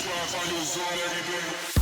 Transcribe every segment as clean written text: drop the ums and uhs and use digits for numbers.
spot, find your zone every day.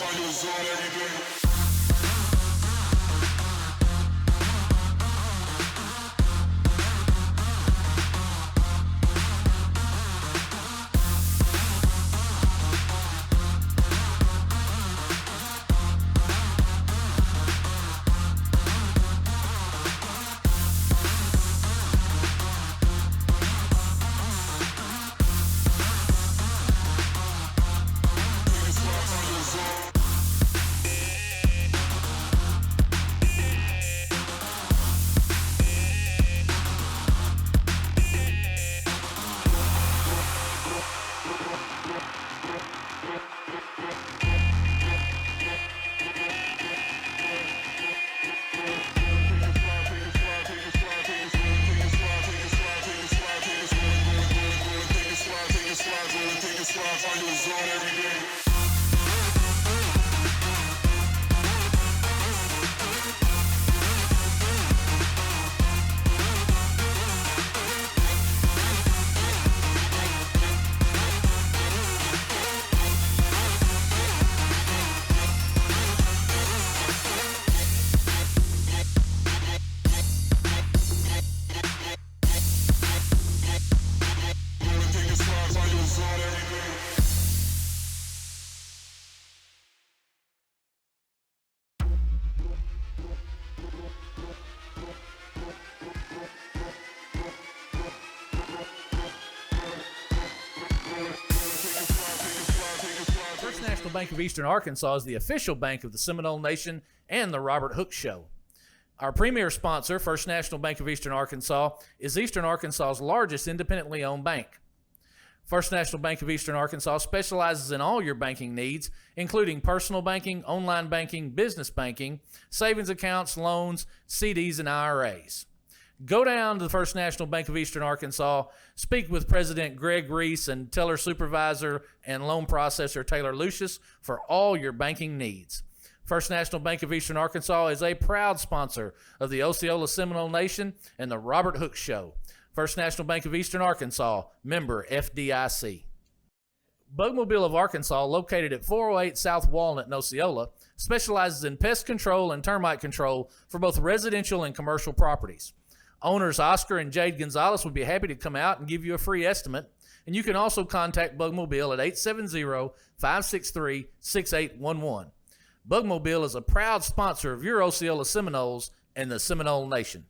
find your zone every day. First National Bank of Eastern Arkansas is the official bank of the Seminole Nation and the Robert Hooks Show. Our premier sponsor, First National Bank of Eastern Arkansas, is Eastern Arkansas's largest independently owned bank. First National Bank of Eastern Arkansas specializes in all your banking needs, including personal banking, online banking, business banking, savings accounts, loans, CDs, and IRAs. Go down to the First National Bank of Eastern Arkansas, speak with President Greg Reese and teller supervisor and loan processor Taylor Lucius for all your banking needs. First National Bank of Eastern Arkansas is a proud sponsor of the Osceola Seminole Nation and the Robert Hooks Show. First National Bank of Eastern Arkansas, member FDIC. Bugmobile of Arkansas, located at 408 South Walnut in Osceola, specializes in pest control and termite control for both residential and commercial properties. Owners Oscar and Jade Gonzalez would be happy to come out and give you a free estimate, and you can also contact Bugmobile at 870-563-6811. Bugmobile is a proud sponsor of your Osceola Seminoles and the Seminole Nation.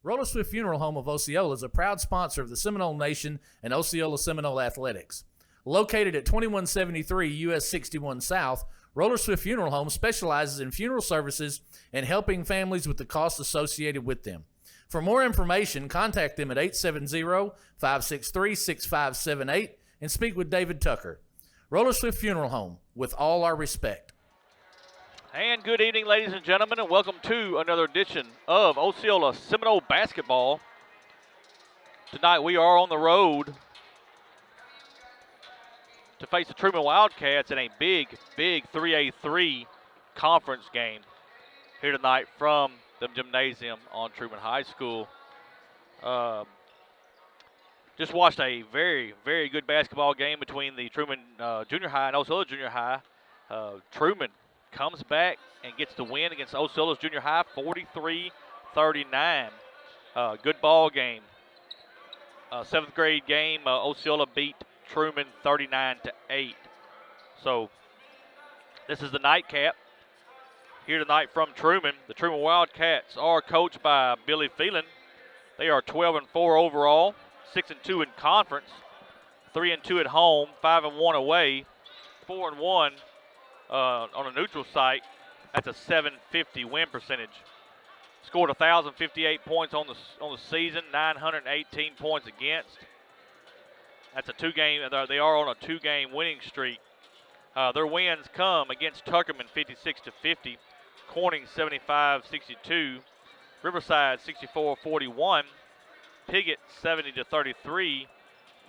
Roller Swift Funeral Home of Osceola is a proud sponsor of the Seminole Nation and Osceola Seminole Athletics. Located at 2173 US 61 South, Roller Swift Funeral Home specializes in funeral services and helping families with the costs associated with them. For more information, contact them at 870-563-6578 and speak with David Tucker. Roller Swift Funeral Home, with all our respect. And good evening, ladies and gentlemen, and welcome to another edition of Osceola Seminole Basketball. Tonight we are on the road to face the Trumann Wildcats in a big 3A3 conference game here tonight from the gymnasium on Trumann High School. Just watched a very good basketball game between the Trumann Junior High and Osceola Junior High. Trumann comes back and gets the win against Osceola's Junior High, 43-39. Good ball game. Seventh grade game, Osceola beat Trumann 39-8. So this is the nightcap here tonight from Trumann. The Trumann Wildcats are coached by Billy Phelan. They are 12-4 overall, 6-2 in conference, 3-2 at home, 5-1 away, 4-1 on a neutral site. That's a 750 win percentage. Scored 1,058 points on the season, 918 points against. That's a two-game. They are on a two-game winning streak. Their wins come against Tuckerman 56-50, Corning 75-62, Riverside 64-41, Piggott 70-33,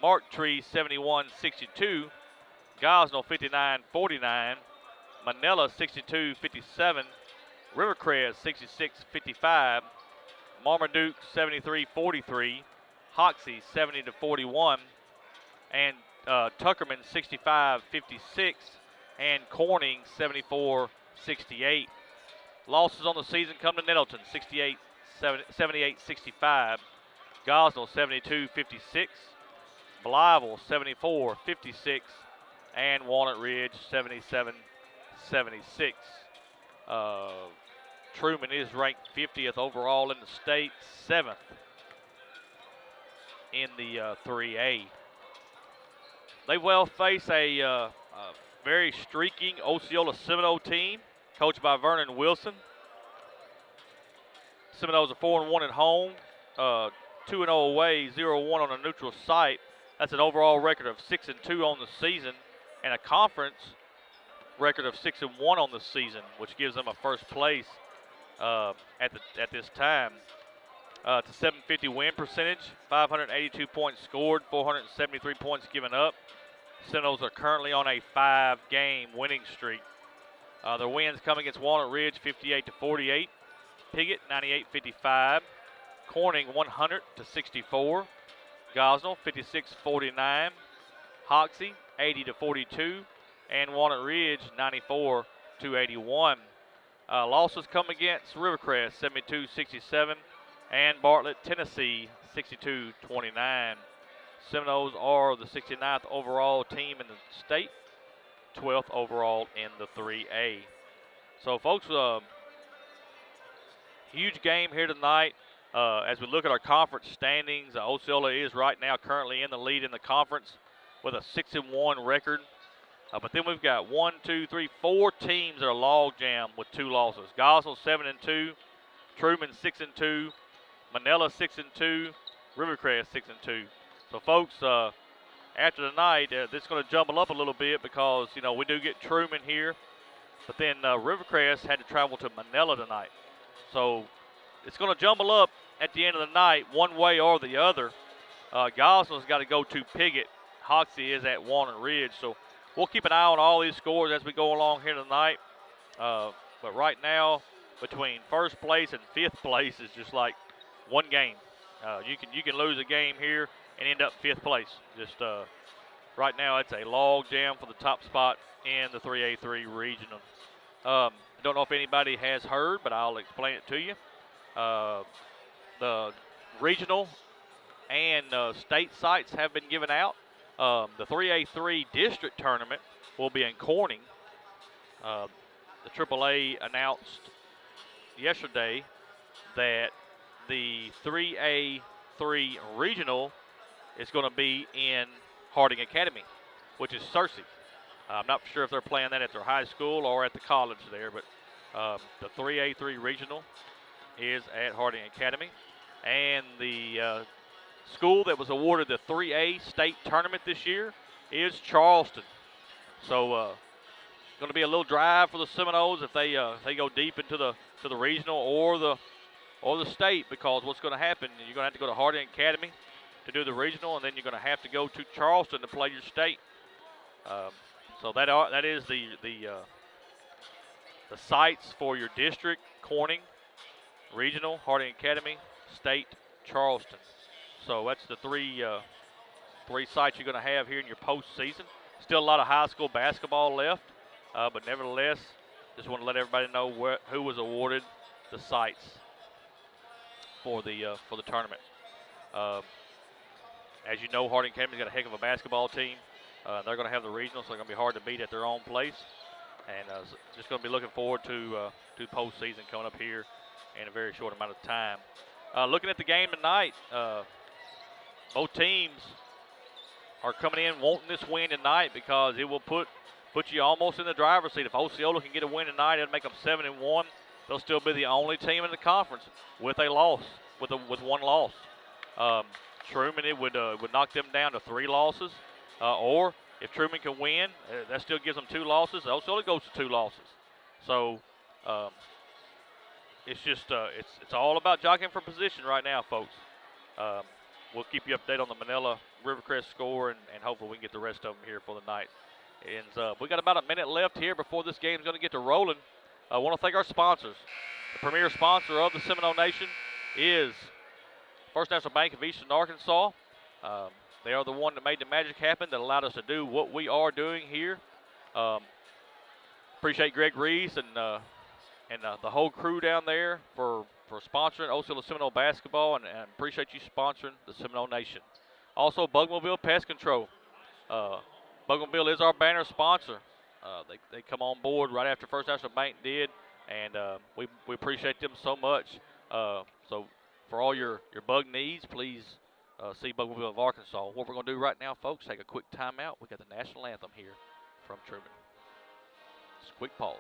Marktree 71-62, Gosnell 59-49, Manila 62-57, Rivercrest 66-55, Marmaduke 73-43, Hoxie 70-41, and Tuckerman 65-56, and Corning 74-68. Losses on the season come to Nettleton 78-65, Gosnell 72-56, Blytheville 74-56, and Walnut Ridge 77-76. Trumann is ranked 50th overall in the state, 7th in the 3A. They will face a very streaking Osceola Seminole team, coached by Vernon Wilson. Seminoles are 4-1 at home, 2-0 away, 0-1 on a neutral site. That's an overall record of 6-2 on the season, and a conference record of 6-1 on the season, which gives them a first place at this time. It's a 750 win percentage, 582 points scored, 473 points given up. Seminoles are currently on a 5-game winning streak. Their wins come against Walnut Ridge 58-48, Piggott 98-55, Corning 100-64, Gosnell 56-49, Hoxie 80-42, and Walnut Ridge 94-81. Losses come against Rivercrest 72-67 and Bartlett, Tennessee 62-29. Seminoles are the 69th overall team in the state, 12th overall in the 3A. So, folks, huge game here tonight. As we look at our conference standings, Osceola is right now currently in the lead in the conference with a 6-1 record. But then we've got 4 teams that are log jammed with 2 losses. Gosnell 7-2, Trumann 6-2, Manila 6-2, Rivercrest 6-2. So, folks, after tonight, this is going to jumble up a little bit because, you know, we do get Trumann here. But then Rivercrest had to travel to Manila tonight. So it's going to jumble up at the end of the night one way or the other. Gosnell's got to go to Piggott. Hoxie is at Walnut Ridge. So we'll keep an eye on all these scores as we go along here tonight. But right now, between first place and 5th place is just like one game. You can lose a game here and end up 5th place. Just right now, it's a log jam for the top spot in the 3A3 regional. I don't know if anybody has heard, but I'll explain it to you. The regional and state sites have been given out. The 3A3 district tournament will be in Corning. The AAA announced yesterday that the 3A3 regional is going to be in Harding Academy, which is Searcy. I'm not sure if they're playing that at their high school or at the college there, but the 3A3 regional is at Harding Academy. And the school that was awarded the 3A state tournament this year is Charleston. So going to be a little drive for the Seminoles if they go deep into the regional or the state, because what's going to happen, you're going to have to go to Harding Academy to do the regional, and then you're going to have to go to Charleston to play your state. So that is the sites for your district: Corning, regional, Harding Academy, state, Charleston. So that's the three sites you're going to have here in your postseason. Still a lot of high school basketball left, but nevertheless, just want to let everybody know who was awarded the sites for the tournament. As you know, Harding Academy's got a heck of a basketball team. They're going to have the regional, so they're going to be hard to beat at their own place. And just going to be looking forward to postseason coming up here in a very short amount of time. Looking at the game tonight, both teams are coming in wanting this win tonight because it will put you almost in the driver's seat. If Osceola can get a win tonight, it'll make them 7-1. They'll still be the only team in the conference with a loss, with one loss. Trumann, it would knock them down to 3 losses. Or if Trumann can win, that still gives them 2 losses. Osceola goes to 2 losses. So it's just it's all about jockeying for position right now, folks. We'll keep you updated on the Manila Rivercrest score, and hopefully we can get the rest of them here for the night. And we got about a minute left here before this game is going to get to rolling. I want to thank our sponsors. The premier sponsor of the Seminole Nation is First National Bank of Eastern Arkansas. They are the one that made the magic happen, that allowed us to do what we are doing here. appreciate Greg Reese and the whole crew down there for sponsoring Osceola Seminole basketball, and appreciate you sponsoring the Seminole Nation. Also, Bugmobile Pest Control. Bugmobile is our banner sponsor. They come on board right after First National Bank did, and we appreciate them so much. So for all your bug needs, please see Bugmobile of Arkansas. What we're going to do right now, folks, take a quick timeout. We got the national anthem here from Trumann. Just a quick pause.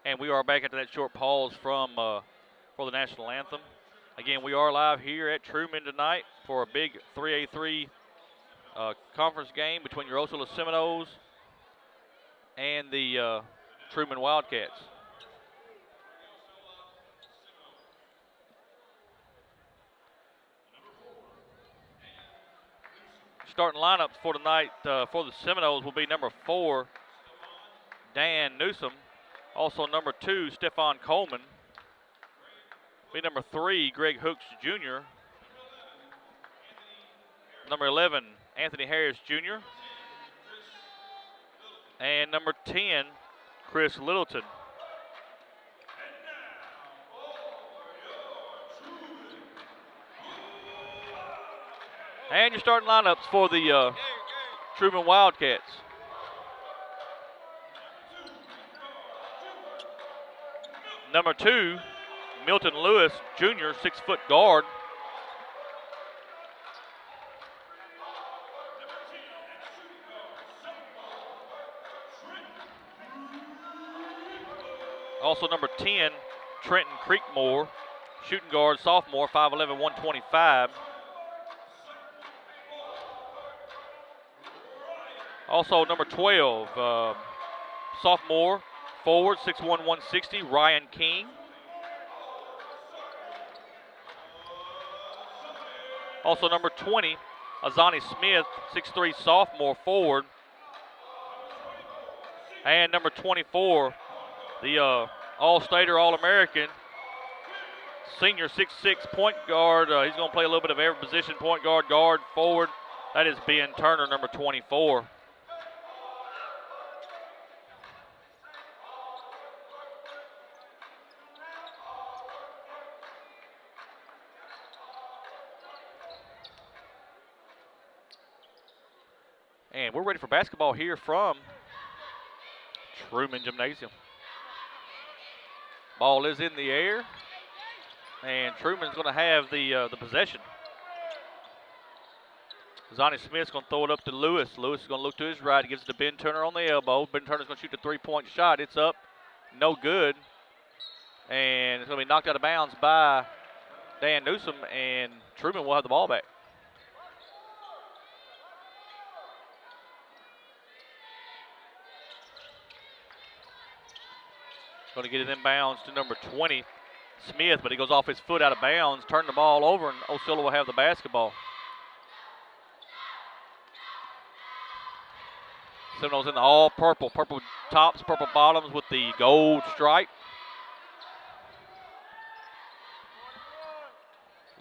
And we are back into that short pause for the national anthem. Again, we are live here at Trumann tonight for a big 3A3 conference game between your Osceola Seminoles and the Trumann Wildcats. Starting lineups for tonight for the Seminoles will be number 4, Dan Newsom. Also number 2, Stephon Coleman. Be number 3, Greg Hooks Jr. Number 11, Anthony Harris Jr. And number 10, Chris Littleton. And your starting lineups for the Trumann Wildcats. Number 2, Milton Lewis Jr., 6-foot guard. Also number 10, Trenton Creekmore, shooting guard, sophomore, 5'11", 125. Also number 12, sophomore, forward, 6'1", 160, Ryan King. Also number 20, Azani Smith, 6'3", sophomore, forward. And number 24, the All-Stater, All-American, senior 6'6", point guard. He's going to play a little bit of every position, point guard, guard, forward. That is Ben Turner, number 24. And we're ready for basketball here from Trumann Gymnasium. Ball is in the air, and Trumann's going to have the possession. Zonnie Smith's going to throw it up to Lewis. Lewis is going to look to his right. He gives it to Ben Turner on the elbow. Ben Turner's going to shoot the three-point shot. It's up, no good. And it's going to be knocked out of bounds by Dan Newsom, and Trumann will have the ball back. Going to get it inbounds to number 20, Smith, but he goes off his foot out of bounds, turn the ball over, and Osceola will have the basketball. Seminoles in the all purple tops, purple bottoms with the gold stripe.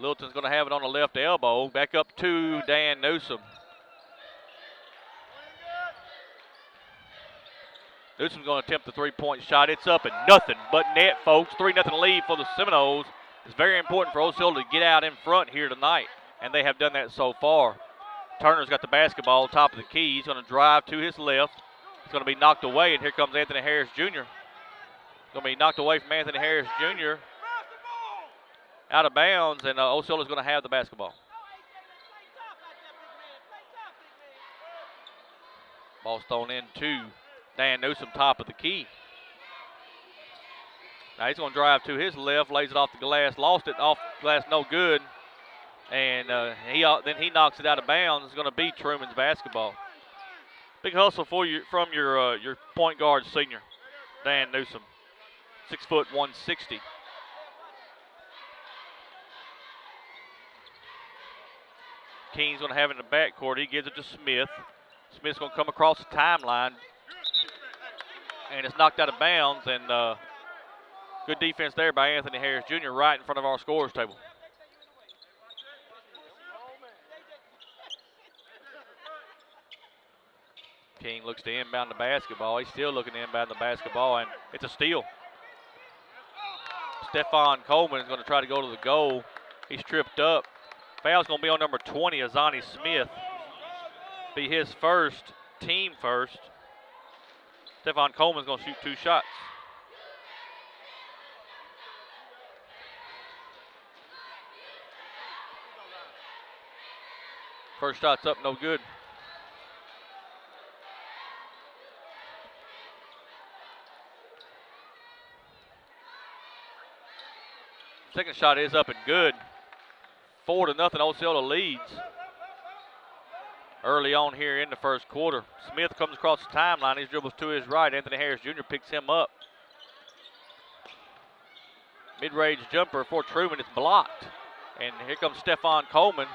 Littleton's going to have it on the left elbow. Back up to Dan Newsom. Newsom's going to attempt the three-point shot. It's up and nothing but net, folks. 3-0 lead for the Seminoles. It's very important for Osceola to get out in front here tonight and they have done that so far. Turner's got the basketball, top of the key. He's going to drive to his left. He's going to be knocked away, and here comes Anthony Harris Jr. Going to be knocked away from Anthony Harris Jr. out of bounds, and Osceola's going to have the basketball. Ball's thrown in to Dan Newsom, top of the key. Now he's going to drive to his left, lays it off the glass, lost it off the glass, no good. And then he knocks it out of bounds. It's going to be Truman's basketball. Big hustle from your point guard senior, Dan Newsom, 6 foot 160. King's going to have it in the backcourt. He gives it to Smith. Smith's going to come across the timeline, and it's knocked out of bounds. And good defense there by Anthony Harris Jr. right in front of our scorers table. King looks to inbound the basketball. He's still looking to inbound the basketball, and it's a steal. Stephon Coleman is going to try to go to the goal. He's tripped up. Foul's going to be on number 20, Azani Smith. Be his first, team first. Stephon Coleman's going to shoot 2 shots. First shot's up, no good. Second shot is up and good. 4-0, Osceola leads. Early on here in the first quarter. Smith comes across the timeline. He dribbles to his right. Anthony Harris Jr. picks him up. Mid-range jumper for Trumann. It's blocked. And here comes Stephon Coleman.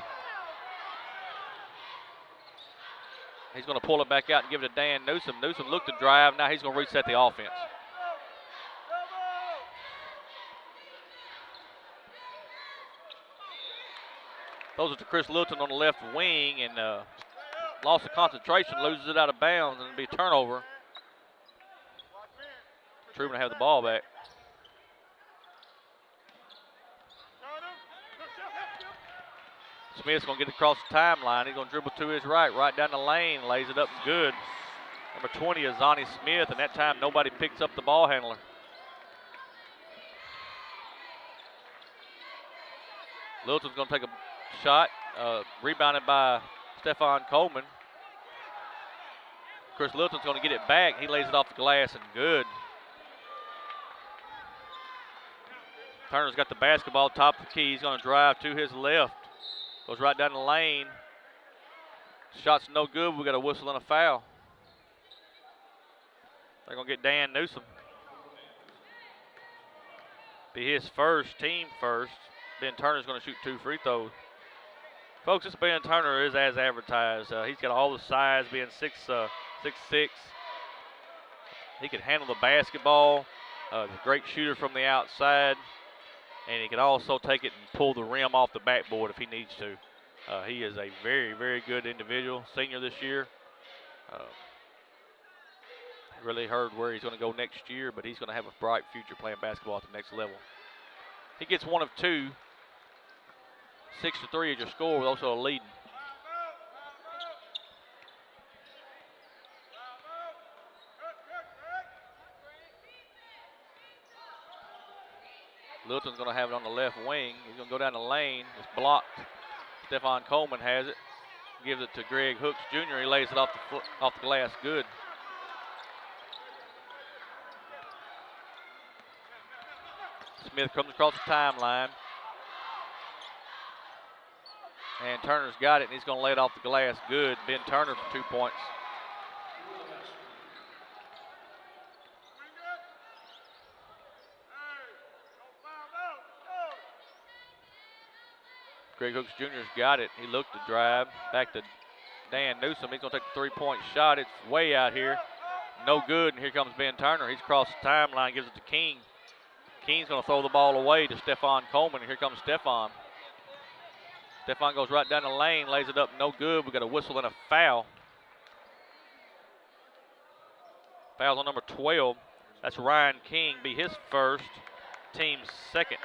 He's going to pull it back out and give it to Dan Newsom. Newsom looked to drive. Now he's going to reset the offense. Those are to Chris Littleton on the left wing, and loss of concentration, loses it out of bounds, and it'll be a turnover. Trumann will have the ball back. Smith's going to get across the timeline. He's going to dribble to his right down the lane, lays it up and good. Number 20 is Zonnie Smith, and that time nobody picks up the ball handler. Littleton's going to take a shot, rebounded by Stephon Coleman. Chris Littleton's going to get it back. He lays it off the glass and good. Turner's got the basketball, top of the key. He's going to drive to his left. Goes right down the lane. Shot's no good. We got a whistle and a foul. They're going to get Dan Newsom. Be his first, team first. Ben Turner's going to shoot 2 free throws. Folks, this Ben Turner is as advertised. He's got all the size, being 6'6". He can handle the basketball. He's a great shooter from the outside. And he can also take it and pull the rim off the backboard if he needs to. He is a very, very good individual, senior this year. Really heard where he's going to go next year, but he's going to have a bright future playing basketball at the next level. He gets 1 of 2. 6-3 is your score with also a leading. Littleton's going to have it on the left wing. He's going to go down the lane. It's blocked. Stephon Coleman has it. Gives it to Greg Hooks Jr. He lays it off the glass. Good. Smith comes across the timeline. And Turner's got it, and he's going to lay it off the glass. Good. Ben Turner for 2 points. Greg Hooks Jr.'s got it. He looked to drive. Back to Dan Newsom. He's going to take the 3-point shot. It's way out here. No good, and here comes Ben Turner. He's across the timeline, gives it to King. King's going to throw the ball away to Stephon Coleman, and here comes Stephon. Stephon goes right down the lane, lays it up, no good. We got a whistle and a foul. Foul's on number 12. That's Ryan King, be his first, team's second.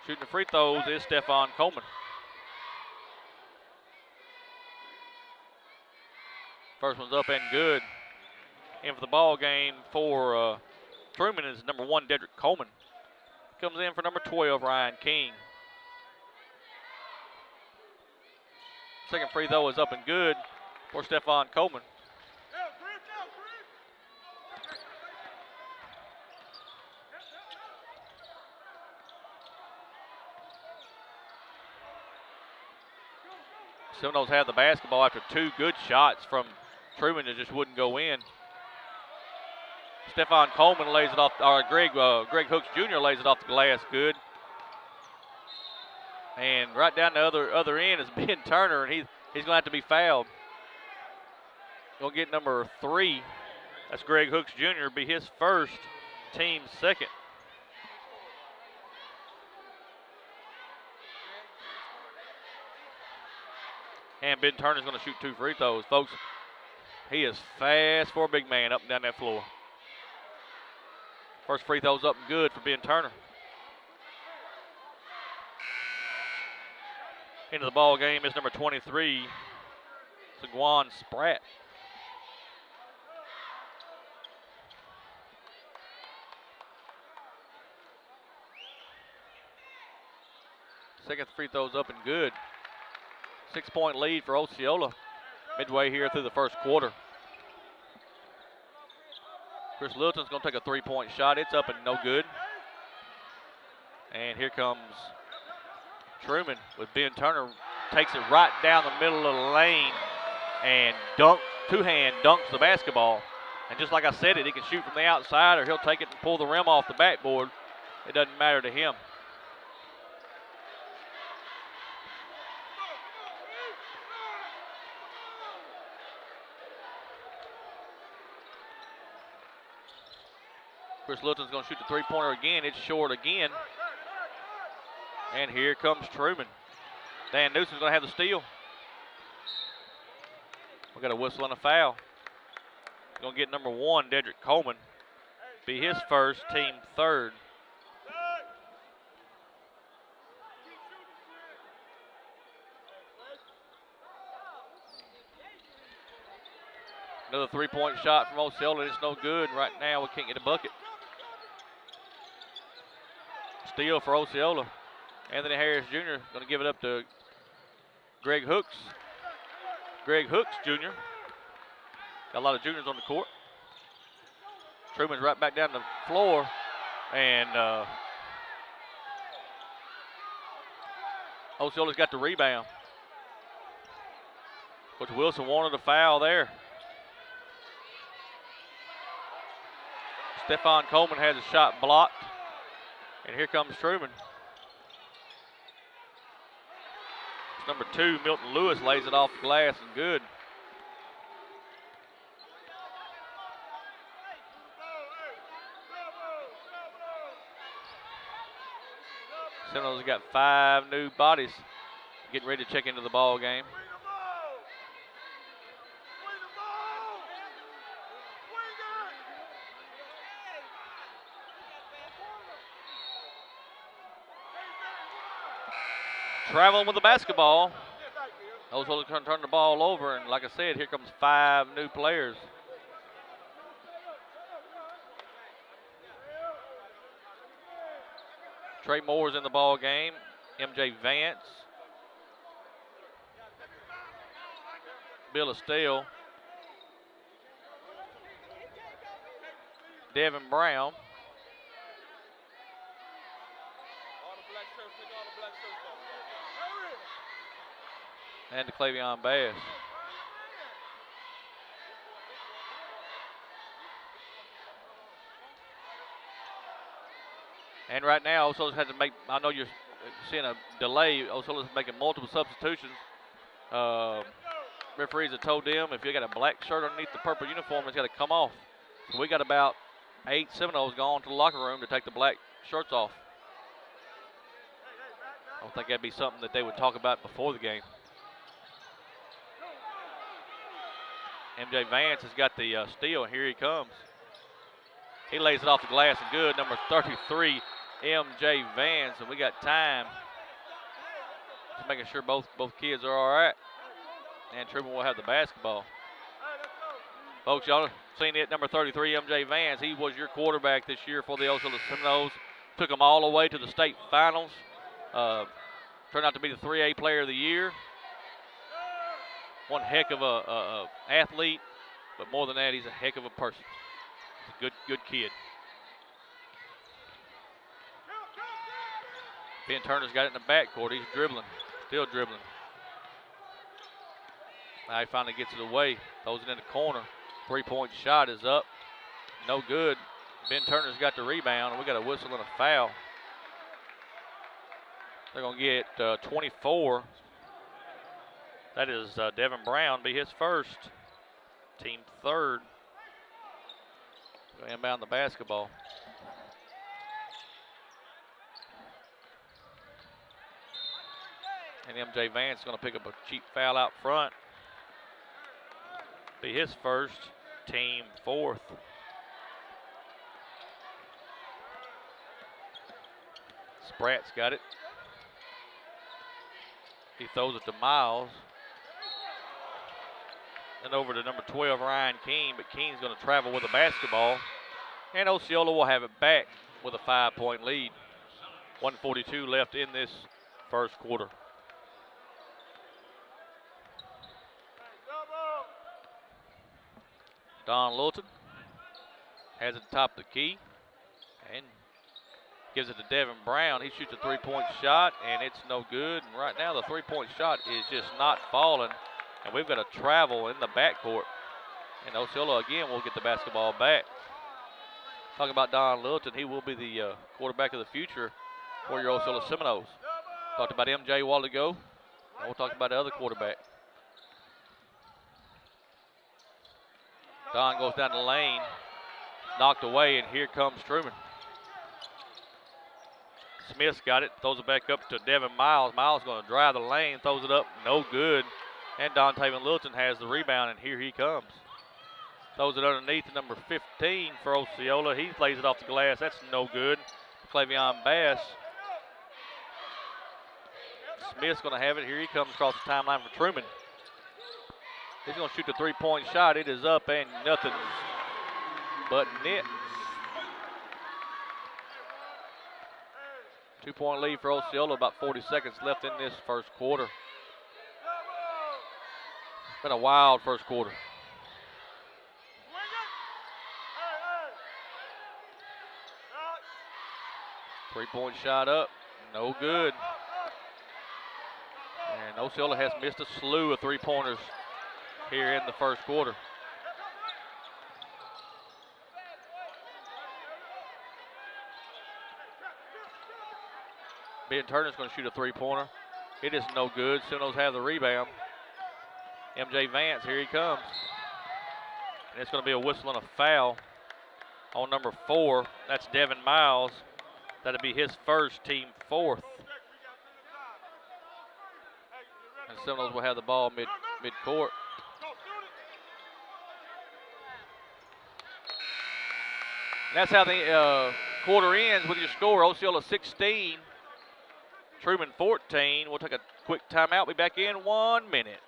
Shooting the free throws is Stephon Coleman. First one's up and good. In for the ball game for Trumann is number 1, Dedrick Coleman. Comes in for number 12, Ryan King. Second free throw is up and good for Stephon Coleman. Seminoles had the basketball after 2 good shots from Trumann that just wouldn't go in. Stephon Coleman lays it off, or Greg Hooks Jr. lays it off the glass, good. And right down the other end is Ben Turner, and he's going to have to be fouled. Going to get number 3. That's Greg Hooks Jr. Be his first, team's second. And Ben Turner's going to shoot 2 free throws. Folks, he is fast for a big man up and down that floor. First free throw's up and good for Ben Turner. Into the ball game is number 23, Saguan Spratt. Second free throw's up and good. 6-point lead for Osceola midway here through the first quarter. Chris Littleton's going to take a 3-point shot. It's up and no good. And here comes Trumann with Ben Turner. Takes it right down the middle of the lane and two-hand dunks the basketball. And just like I said, he can shoot from the outside or he'll take it and pull the rim off the backboard. It doesn't matter to him. Chris Littleton's going to shoot the 3-pointer again. It's short again. And here comes Trumann. Dan Newsom's going to have the steal. We got a whistle and a foul. Going to get number 1, Dedrick Coleman. Be his first, team third. Another 3-point shot from Osceola. It's no good. Right now, we can't get a bucket. Steal for Osceola. Anthony Harris Jr. going to give it up to Greg Hooks. Greg Hooks Jr. Got a lot of juniors on the court. Trumann's right back down the floor. And Osceola's got the rebound. Coach Wilson wanted a foul there. Stephon Coleman has a shot blocked. And here comes Trumann. It's number 2, Milton Lewis, lays it off the glass and good. Seminoles got 5 new bodies getting ready to check into the ball game. Traveling with the basketball. Osceola can turn the ball over, and like I said, here comes 5 new players. Trey Moore's in the ball game. MJ Vance. Bill Estelle. Devin Brown. And to Clavion Bass. And right now, Osceola's had to make, I know you're seeing a delay, Osceola's making multiple substitutions. Referees have told them if you got a black shirt underneath the purple uniform, it's got to come off. So we got about 8 Seminoles going to the locker room to take the black shirts off. I don't think that'd be something that they would talk about before the game. MJ Vance has got the steal, and here he comes. He lays it off the glass and good. Number 33, MJ Vance, and we got time. Just making sure both kids are all right. And Trumann will have the basketball. Folks, y'all seen it, number 33, MJ Vance. He was your quarterback this year for the Osceola Seminoles. Took them all the way to the state finals. Turned out to be the 3A player of the year. One heck of a athlete, but more than that, he's a heck of a person. He's a good kid. Ben Turner's got it in the backcourt. He's dribbling, still dribbling. Now he finally gets it away, throws it in the corner. 3-point shot is up, no good. Ben Turner's got the rebound, and we got a whistle and a foul. They're going to get 24. That is Devin Brown, be his first, team third. Going to inbound the basketball. And MJ Vance is going to pick up a cheap foul out front. Be his first, team fourth. Spratt's got it. He throws it to Miles. And over to number 12, Ryan Keene, but Keene's going to travel with the basketball. And Osceola will have it back with a 5-point lead. 1:42 left in this first quarter. Don Lilton has it top of the key and gives it to Devin Brown. He shoots a 3-point shot, and it's no good. And right now, the 3-point shot is just not falling, and we've got to travel in the backcourt. And Osceola, again, will get the basketball back. Talking about Don Lilton, he will be the quarterback of the future for your Osceola Seminoles. Talked about MJ a while ago. Now we'll talk about the other quarterback. Don goes down the lane, knocked away, and here comes Trumann. Smith's got it, throws it back up to Devin Miles. Miles going to drive the lane, throws it up, no good. And Dontavian Lilton has the rebound, and here he comes. Throws it underneath to number 15 for Osceola. He lays it off the glass, that's no good. Clavion Bass. Smith's going to have it, here he comes across the timeline for Trumann. He's going to shoot the 3-point shot. It is up and nothing but net. 2-point lead for Osceola, about 40 seconds left in this first quarter. Been a wild first quarter. Three-point shot up, no good. And Osceola has missed a slew of three-pointers here in the first quarter. Ben Turner's going to shoot a three-pointer. It is no good. Seminoles have the rebound. MJ Vance, here he comes. And it's going to be a whistle and a foul on number 4. That's Devin Miles. That'll be his first, team fourth. And Seminoles will have the ball mid-court. That's how the quarter ends with your score. Osceola 16, Trumann 14. We'll take a quick timeout. Be back in 1 minute.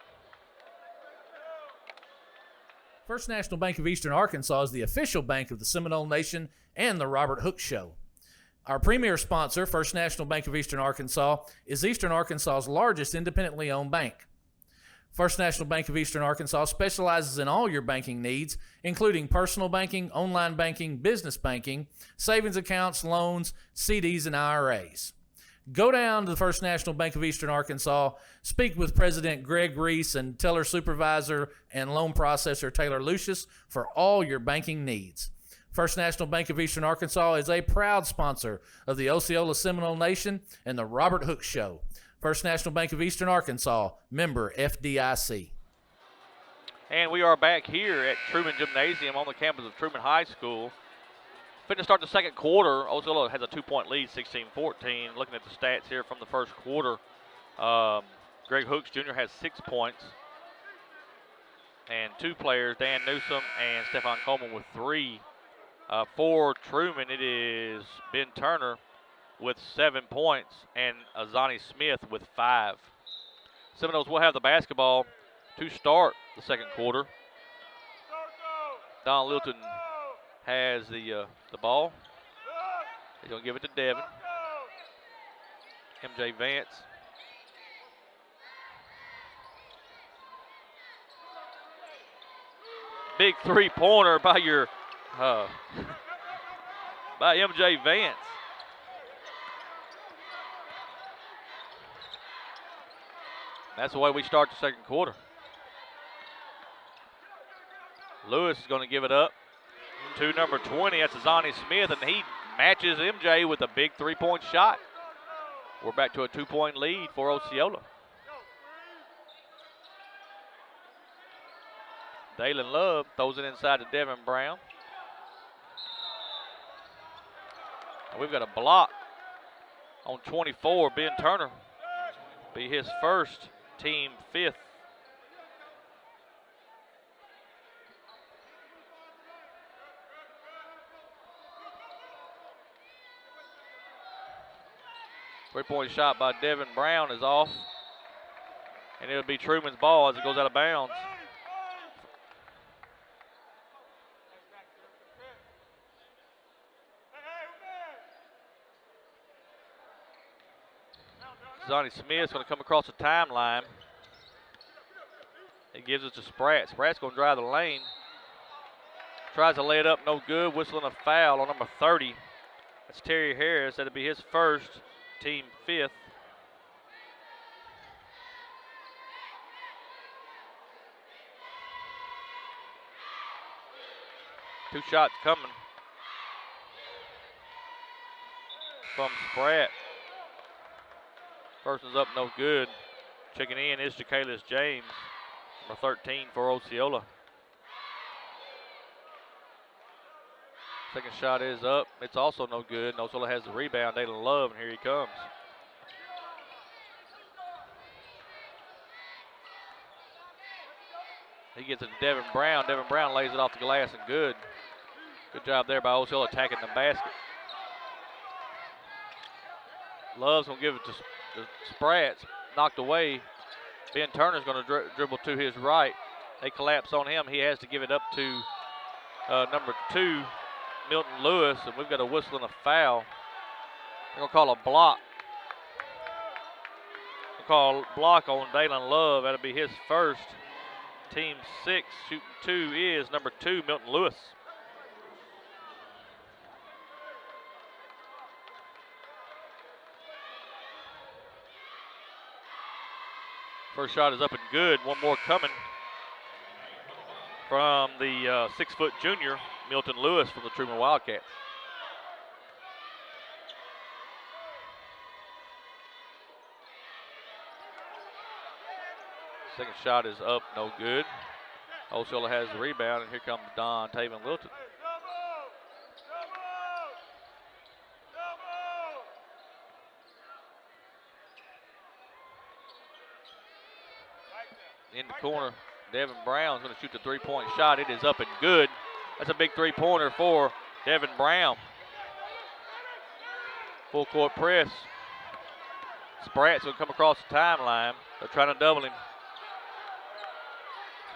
First National Bank of Eastern Arkansas is the official bank of the Seminole Nation and the Robert Hooke Show. Our premier sponsor, First National Bank of Eastern Arkansas, is Eastern Arkansas's largest independently owned bank. First National Bank of Eastern Arkansas specializes in all your banking needs, including personal banking, online banking, business banking, savings accounts, loans, CDs, and IRAs. Go down to the First National Bank of Eastern Arkansas, speak with President Greg Reese and teller supervisor and loan processor Taylor Lucius for all your banking needs. First National Bank of Eastern Arkansas is a proud sponsor of the Osceola Seminole Nation and the Robert Hooke Show. First National Bank of Eastern Arkansas, member FDIC. And we are back here at Trumann Gymnasium on the campus of Trumann High School. Fitting to start the second quarter. Osceola has a 2-point lead, 16-14. Looking at the stats here from the first quarter, Greg Hooks Jr. has 6 points. And 2 players, Dan Newsom and Stephon Coleman, with 3. For Trumann, it is Ben Turner with 7 points and Azani Smith with 5. Seminoles will have the basketball to start the second quarter. Don Littleton has the ball. He's going to give it to Devin. MJ Vance. Big three-pointer by your by MJ Vance. That's the way we start the second quarter. Lewis is going to give it up to number 20. That's Azani Smith, and he matches MJ with a big three-point shot. We're back to a 2-point lead for Osceola. Dalen Love throws it inside to Devin Brown. And we've got a block on 24. Ben Turner be his first, team 5th. Three-point shot by Devin Brown is off. And it'll be Truman's ball as it goes out of bounds. Zonnie Smith's going to come across the timeline. He gives it to Spratt. Spratt's going to drive the lane. Tries to lay it up, no good. Whistling a foul on number 30. That's Terry Harris. That'll be his first, team 5th. Two shots coming from Spratt. First one's up, no good. Checking in is Jakalis James, number 13 for Osceola. Second shot is up. It's also no good. And Osceola has the rebound. Dalen Love, and here he comes. He gets it to Devin Brown. Devin Brown lays it off the glass and good. Good job there by Osceola attacking the basket. Love's going to give it to Spratt. Knocked away. Ben Turner's going to dribble to his right. They collapse on him. He has to give it up to number 2, Milton Lewis, and we've got a whistle and a foul. They're going to call a block. They'll call a block on Dalen Love. That'll be his first. Team 6, shooting 2 is number 2, Milton Lewis. First shot is up and good. One more coming from the 6-foot junior, Milton Lewis from the Trumann Wildcats. Second shot is up, no good. Osceola has the rebound, and here comes Don Taven Wilton. In the corner, Devin Brown's going to shoot the three-point shot. It is up and good. That's a big three-pointer for Devin Brown. Full court press. Spratt's going to come across the timeline. They're trying to double him.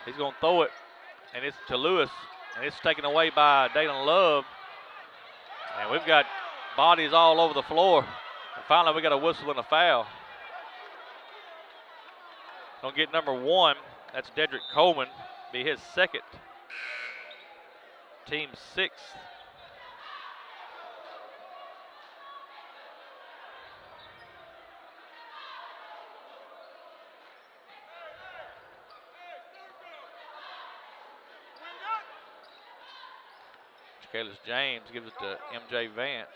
He's going to throw it, and it's to Lewis, and it's taken away by Dalen Love. And we've got bodies all over the floor. And finally, we got a whistle and a foul. Gonna get number 1. That's Dedrick Coleman. Be his second. Team 6th. Jakalis James gives it to MJ Vance.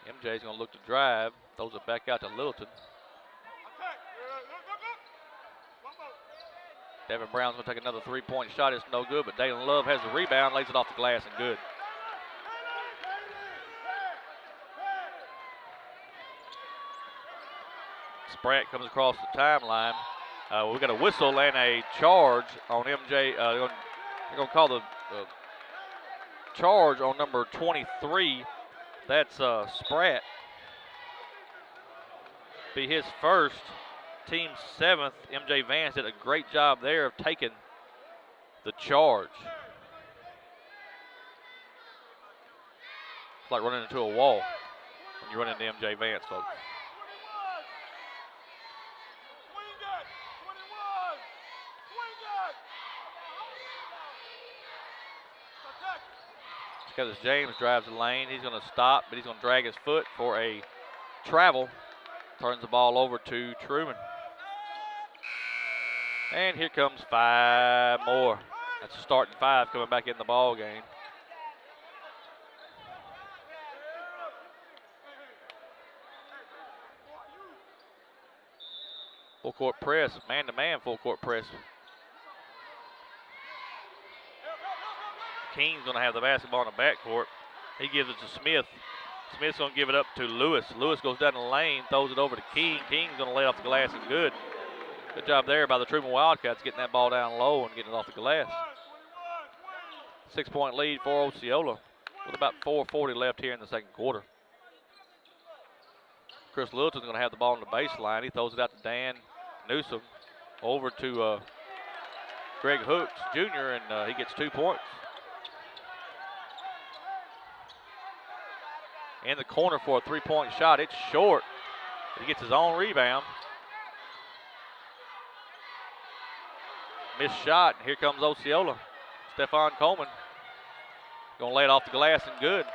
MJ's gonna look to drive. Throws it back out to Littleton. Devin Brown's going to take another three-point shot. It's no good, but Dalen Love has the rebound, lays it off the glass, and good. Spratt comes across the timeline. We've got a whistle and a charge on MJ. They're going to call the charge on number 23. That's Spratt. Be his first. Team 7th, MJ Vance did a great job there of taking the charge. It's like running into a wall when you run into MJ Vance, folks. Because James drives the lane, he's going to stop, but he's going to drag his foot for a travel. Turns the ball over to Trumann. And here comes 5 more. That's a starting 5 coming back in the ball game. Full court press, man-to-man full court press. King's going to have the basketball in the backcourt. He gives it to Smith. Smith's going to give it up to Lewis. Lewis goes down the lane, throws it over to King. King's going to lay it off the glass and good. Good job there by the Trumann Wildcats getting that ball down low and getting it off the glass. 6-point lead for Osceola with about 4:40 left here in the second quarter. Chris Littleton's going to have the ball on the baseline. He throws it out to Dan Newsom. Over to Greg Hooks Jr., and he gets 2 points. In the corner for a 3-point shot. It's short. He gets his own rebound. Missed shot. Here comes Osceola. Stephon Coleman. Going to lay it off the glass and good.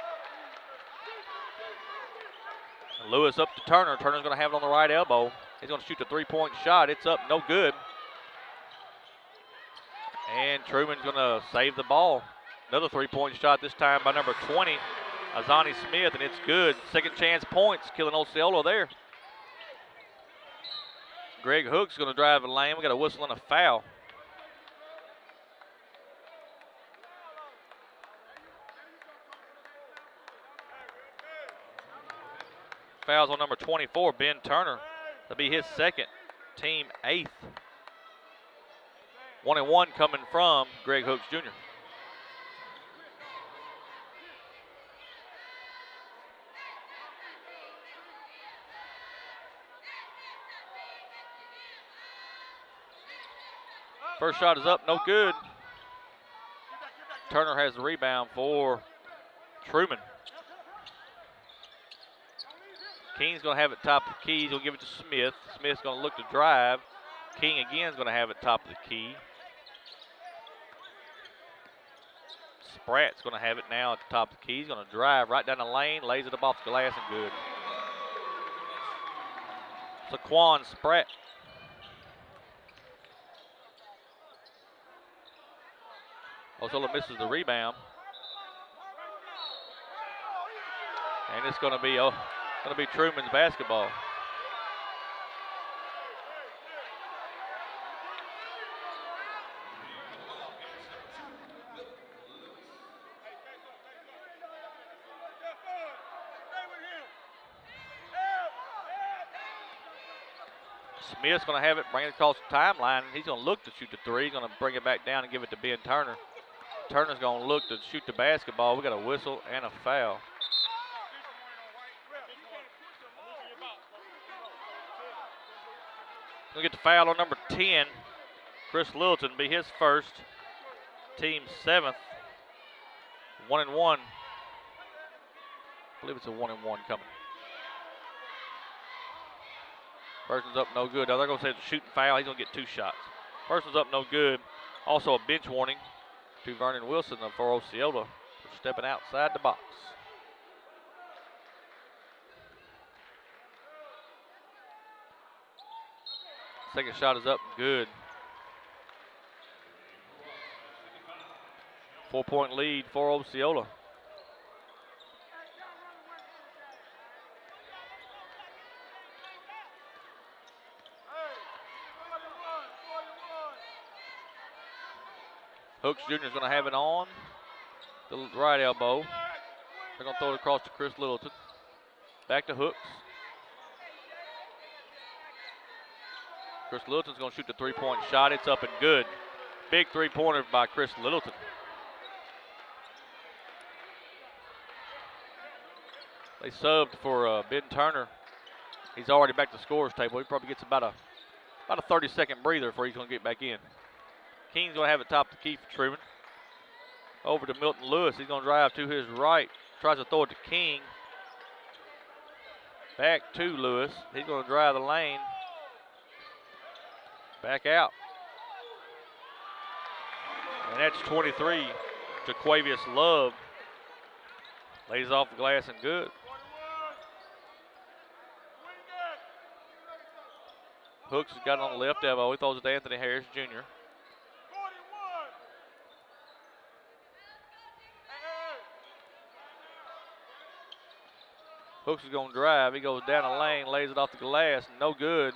And Lewis up to Turner. Turner's going to have it on the right elbow. He's going to shoot the 3-point shot. It's up, no good. And Truman's going to save the ball. Another 3-point shot, this time by number 20, Azani Smith, and it's good. Second chance points, killing Osceola there. Greg Hook's going to drive the lane. We got a whistle and a foul. Fouls on number 24, Ben Turner. That'll be his second, team 8th. 1-and-1 coming from Greg Hooks Jr. First shot is up, no good. Turner has the rebound for Trumann. King's going to have it top of the key. He's going to give it to Smith. Smith's going to look to drive. King again is going to have it top of the key. Spratt's going to have it now at the top of the key. He's going to drive right down the lane, lays it up off the glass and good. Saquon Spratt. Osceola misses the rebound. And it's going to be Truman's basketball. Smith's going to have it, bring it across the timeline. He's going to look to shoot the 3. He's going to bring it back down and give it to Ben Turner. Turner's going to look to shoot the basketball. We got a whistle and a foul. We'll get the foul on number 10. Chris Littleton be his first. Team 7th. 1-and-1. I believe it's a 1-and-1 coming. First one's up, no good. Now they're going to say it's a shooting foul. He's going to get 2 shots. First one's up, no good. Also a bench warning to Vernon Wilson for Osceola for stepping outside the box. Second shot is up and good. 4-point lead for Osceola. Hooks Jr. is going to have it on the right elbow. They're going to throw it across to Chris Littleton. Back to Hooks. Chris Littleton's going to shoot the 3-point shot. It's up and good. Big 3-pointer by Chris Littleton. They subbed for Ben Turner. He's already back to the scorer's table. He probably gets about a 30-second breather before he's going to get back in. King's going to have it top of the key for Trumann. Over to Milton Lewis. He's going to drive to his right. Tries to throw it to King. Back to Lewis. He's going to drive the lane. Back out. And that's 23. Jaquavius Love. Lays off the glass and good. Hooks has got it on the left elbow. He throws it to Anthony Harris Jr. Hooks is going to drive. He goes down the lane, lays it off the glass. No good.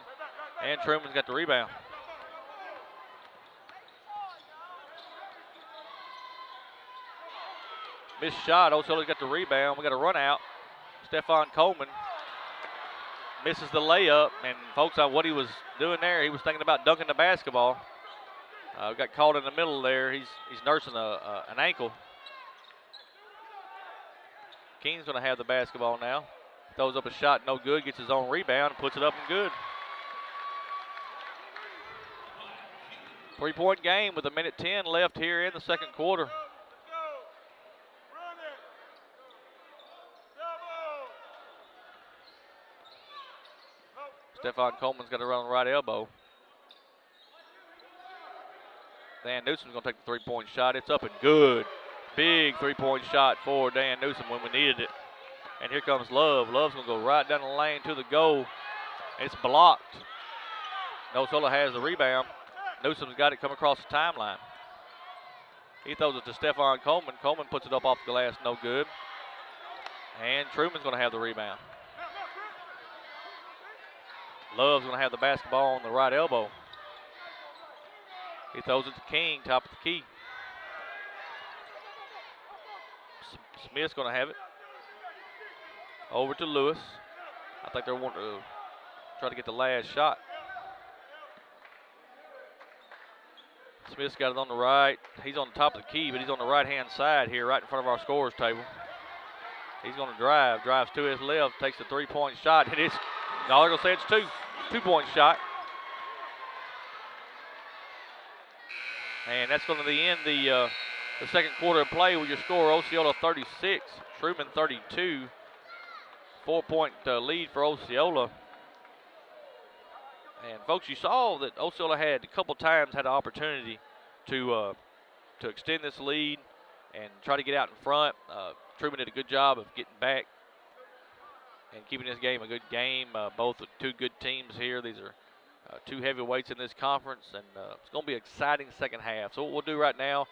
And Trumann's got the rebound. Missed shot. Osceola's got the rebound. We got a run out. Stephon Coleman misses the layup. And folks, what he was doing there, he was thinking about dunking the basketball. Got caught in the middle there. He's nursing an ankle. King's going to have the basketball now. Throws up a shot, no good. Gets his own rebound and puts it up and good. 3-point game with 1:10 left here in the second quarter. Stephon Coleman's got to run on the right elbow. Dan Newsom's going to take the 3-point shot. It's up and good. Big 3-point shot for Dan Newsom when we needed it. And here comes Love. Love's going to go right down the lane to the goal. It's blocked. Osceola has the rebound. Newsom's got it come across the timeline. He throws it to Stephon Coleman. Coleman puts it up off the glass, no good. And Trumann's going to have the rebound. Love's going to have the basketball on the right elbow. He throws it to King, top of the key. Smith's going to have it. Over to Lewis. I think they're wanting to try to get the last shot. Smith's got it on the right. He's on the top of the key, but he's on the right-hand side here, right in front of our scorer's table. He's going to drive. Drives to his left, takes the 3-point shot. It is, no, they're going to say it's two-point shot. And that's going to end the second quarter of play with your score, Osceola 36, Trumann 32. 4-point lead for Osceola. And folks, you saw that Osceola had a couple times had an opportunity to extend this lead and try to get out in front. Trumann did a good job of getting back and keeping this game a good game. Both with two good teams here. These are two heavyweights in this conference, and it's going to be an exciting second half. So what we'll do right now,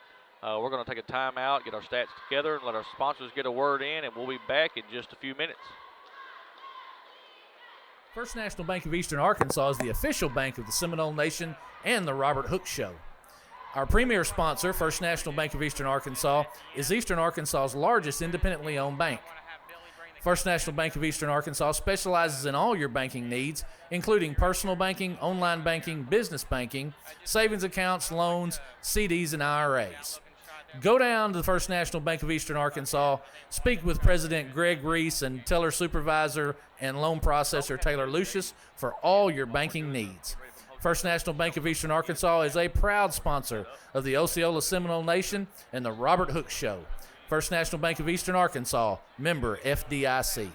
we're going to take a timeout, get our stats together, and let our sponsors get a word in, and we'll be back in just a few minutes. First National Bank of Eastern Arkansas is the official bank of the Seminole Nation and the Robert Hook Show. Our premier sponsor, First National Bank of Eastern Arkansas, is Eastern Arkansas's largest independently owned bank. First National Bank of Eastern Arkansas specializes in all your banking needs, including personal banking, online banking, business banking, savings accounts, loans, CDs, and IRAs. Go down to the First National Bank of Eastern Arkansas, speak with President Greg Reese and teller supervisor and loan processor Taylor Lucius for all your banking needs. First National Bank of Eastern Arkansas is a proud sponsor of the Osceola Seminole Nation and the Robert Hook Show. First National Bank of Eastern Arkansas, member FDIC.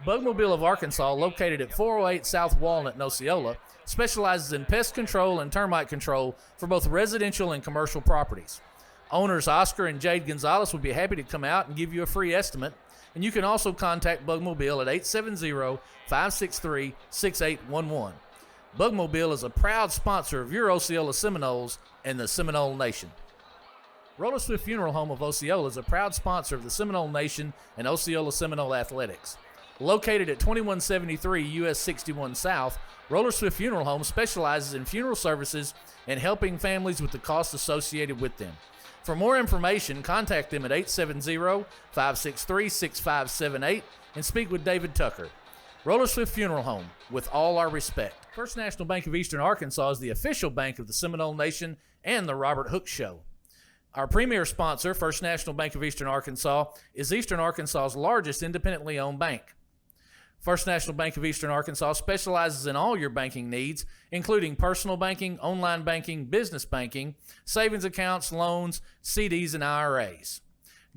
Bugmobile of Arkansas, located at 408 South Walnut in Osceola, specializes in pest control and termite control for both residential and commercial properties. Owners Oscar and Jade Gonzalez would be happy to come out and give you a free estimate, and you can also contact Bugmobile at 870-563-6811. Bugmobile is a proud sponsor of your Osceola Seminoles and the Seminole Nation. Roller Swift Funeral Home of Osceola is a proud sponsor of the Seminole Nation and Osceola Seminole Athletics. Located at 2173 US 61 South, Roller Swift Funeral Home specializes in funeral services and helping families with the costs associated with them. For more information, contact them at 870-563-6578 and speak with David Tucker. Roller Swift Funeral Home, with all our respect. First National Bank of Eastern Arkansas is the official bank of the Seminole Nation and the Robert Hook Show. Our premier sponsor, First National Bank of Eastern Arkansas, is Eastern Arkansas's largest independently owned bank. First National Bank of Eastern Arkansas specializes in all your banking needs, including personal banking, online banking, business banking, savings accounts, loans, CDs, and IRAs.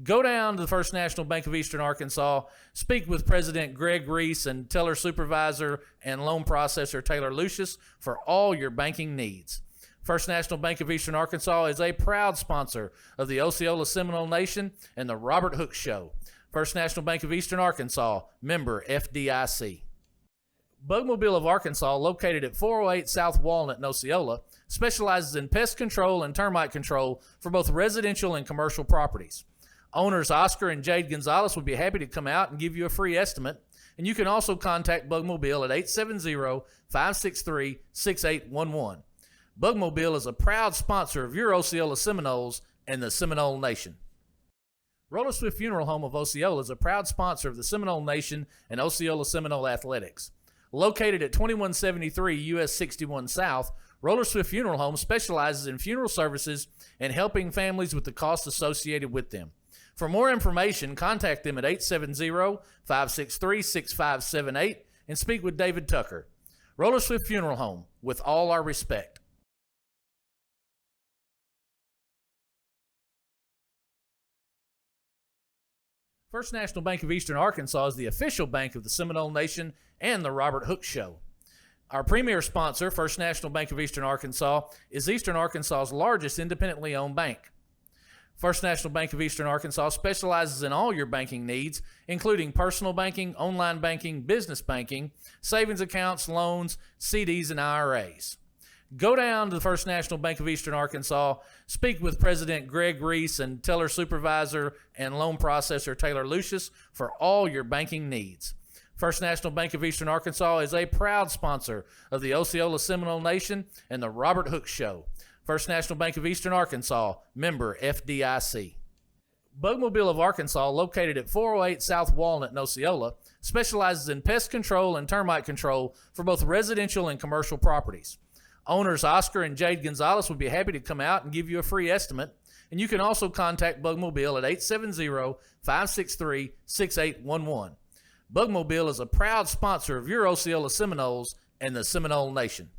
Go down to the First National Bank of Eastern Arkansas, speak with President Greg Reese and teller supervisor and loan processor Taylor Lucius for all your banking needs. First National Bank of Eastern Arkansas is a proud sponsor of the Osceola Seminole Nation and the Robert Hooks Show. First National Bank of Eastern Arkansas, member FDIC. Bugmobile of Arkansas, located at 408 South Walnut in Osceola, specializes in pest control and termite control for both residential and commercial properties. Owners Oscar and Jade Gonzalez would be happy to come out and give you a free estimate, and you can also contact Bugmobile at 870-563-6811. Bugmobile is a proud sponsor of your Osceola Seminoles and the Seminole Nation. Roller Swift Funeral Home of Osceola is a proud sponsor of the Seminole Nation and Osceola Seminole Athletics. Located at 2173 US 61 South, Roller Swift Funeral Home specializes in funeral services and helping families with the costs associated with them. For more information, contact them at 870-563-6578 and speak with David Tucker. Roller Swift Funeral Home, with all our respect. First National Bank of Eastern Arkansas is the official bank of the Seminole Nation and the Robert Hooks Show. Our premier sponsor, First National Bank of Eastern Arkansas, is Eastern Arkansas's largest independently owned bank. First National Bank of Eastern Arkansas specializes in all your banking needs, including personal banking, online banking, business banking, savings accounts, loans, CDs, and IRAs. Go down to the First National Bank of Eastern Arkansas, speak with President Greg Reese and teller supervisor and loan processor Taylor Lucius for all your banking needs. First National Bank of Eastern Arkansas is a proud sponsor of the Osceola Seminole Nation and the Robert Hooks Show. First National Bank of Eastern Arkansas, member FDIC. Bugmobile of Arkansas, located at 408 South Walnut in Osceola, specializes in pest control and termite control for both residential and commercial properties. Owners Oscar and Jade Gonzalez would be happy to come out and give you a free estimate, and you can also contact Bugmobile at 870-563-6811. Bugmobile is a proud sponsor of your Osceola Seminoles and the Seminole Nation.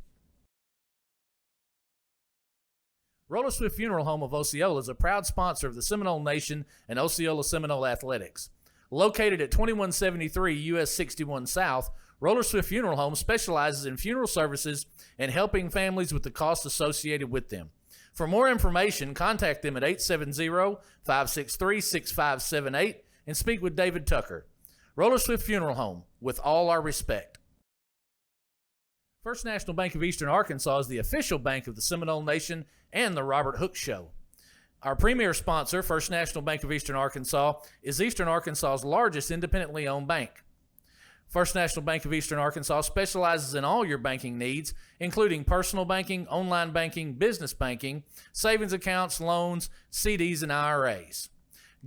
Roller Swift Funeral Home of Osceola is a proud sponsor of the Seminole Nation and Osceola Seminole Athletics. Located at 2173 US 61 South, Roller Swift Funeral Home specializes in funeral services and helping families with the costs associated with them. For more information, contact them at 870-563-6578 and speak with David Tucker. Roller Swift Funeral Home, with all our respect. First National Bank of Eastern Arkansas is the official bank of the Seminole Nation and the Robert Hooks Show. Our premier sponsor, First National Bank of Eastern Arkansas, is Eastern Arkansas's largest independently owned bank. First National Bank of Eastern Arkansas specializes in all your banking needs, including personal banking, online banking, business banking, savings accounts, loans, CDs, and IRAs.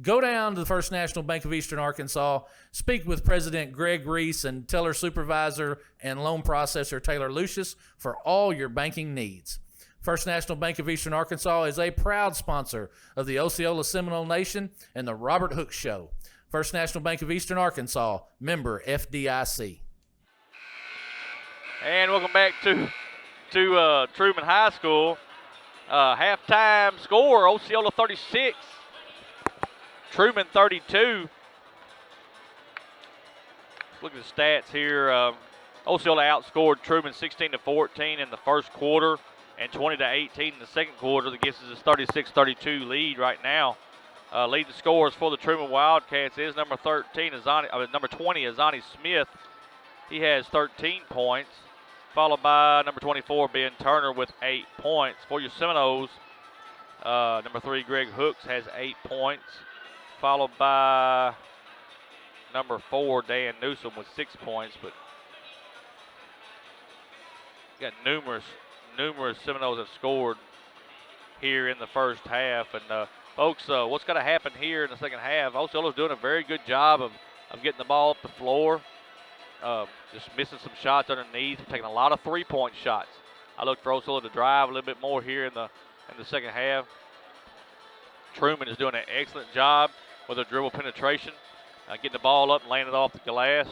Go down to the First National Bank of Eastern Arkansas, speak with President Greg Reese and teller supervisor and loan processor Taylor Lucius for all your banking needs. First National Bank of Eastern Arkansas is a proud sponsor of the Osceola Seminole Nation and the Robert Hooks Show. First National Bank of Eastern Arkansas, member FDIC. And welcome back to Trumann High School. Halftime score, Osceola 36, Trumann 32. Look at the stats here. Osceola outscored Trumann 16-14 in the first quarter and 20-18 in the second quarter. That gives us a 36-32 lead right now. Leading scores for the Trumann Wildcats is number 20, Azani Smith. He has 13 points, followed by number 24, Ben Turner, with 8 points. For your Seminoles, number 3, Greg Hooks, has 8 points, followed by number 4, Dan Newsom, with 6 points. But got numerous Seminoles have scored here in the first half. And folks, what's going to happen here in the second half? Osceola's doing a very good job of getting the ball up the floor, just missing some shots underneath, taking a lot of three-point shots. I look for Osceola to drive a little bit more here in the second half. Trumann is doing an excellent job with a dribble penetration, getting the ball up and laying it off the glass.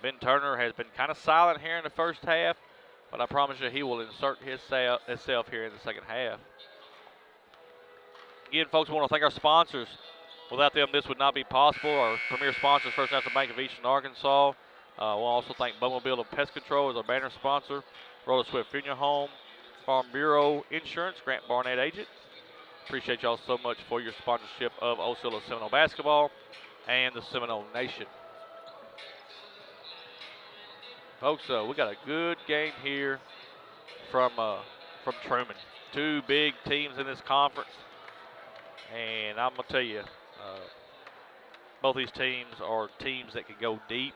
Ben Turner has been kind of silent here in the first half, but I promise you he will insert himself here in the second half. Again, folks, we want to thank our sponsors. Without them, this would not be possible. Our premier sponsors, First National Bank of Eastern Arkansas. We'll also thank Bowmobile and Pest Control as our banner sponsor. Roller Swift Funeral Home, Farm Bureau Insurance, Grant Barnett agent. Appreciate y'all so much for your sponsorship of Osceola Seminole basketball and the Seminole Nation. Folks, we got a good game here from Trumann. Two big teams in this conference. And I'm going to tell you, both these teams are teams that can go deep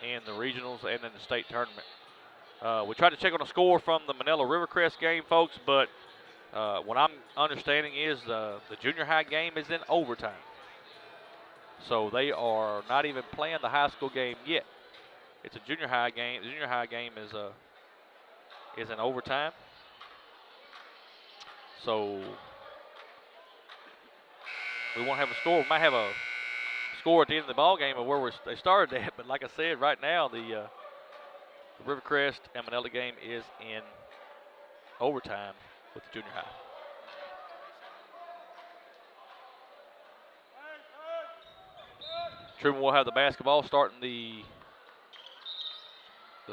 in the regionals and in the state tournament. We tried to check on the score from the Manila Rivercrest game, folks, but what I'm understanding is the junior high game is in overtime. So they are not even playing the high school game yet. It's a junior high game. The junior high game is in overtime. So we won't have a score. We might have a score at the end of the ball game of where they started at. But like I said, right now the Rivercrest and Manila game is in overtime with the junior high. Trumann will have the basketball starting the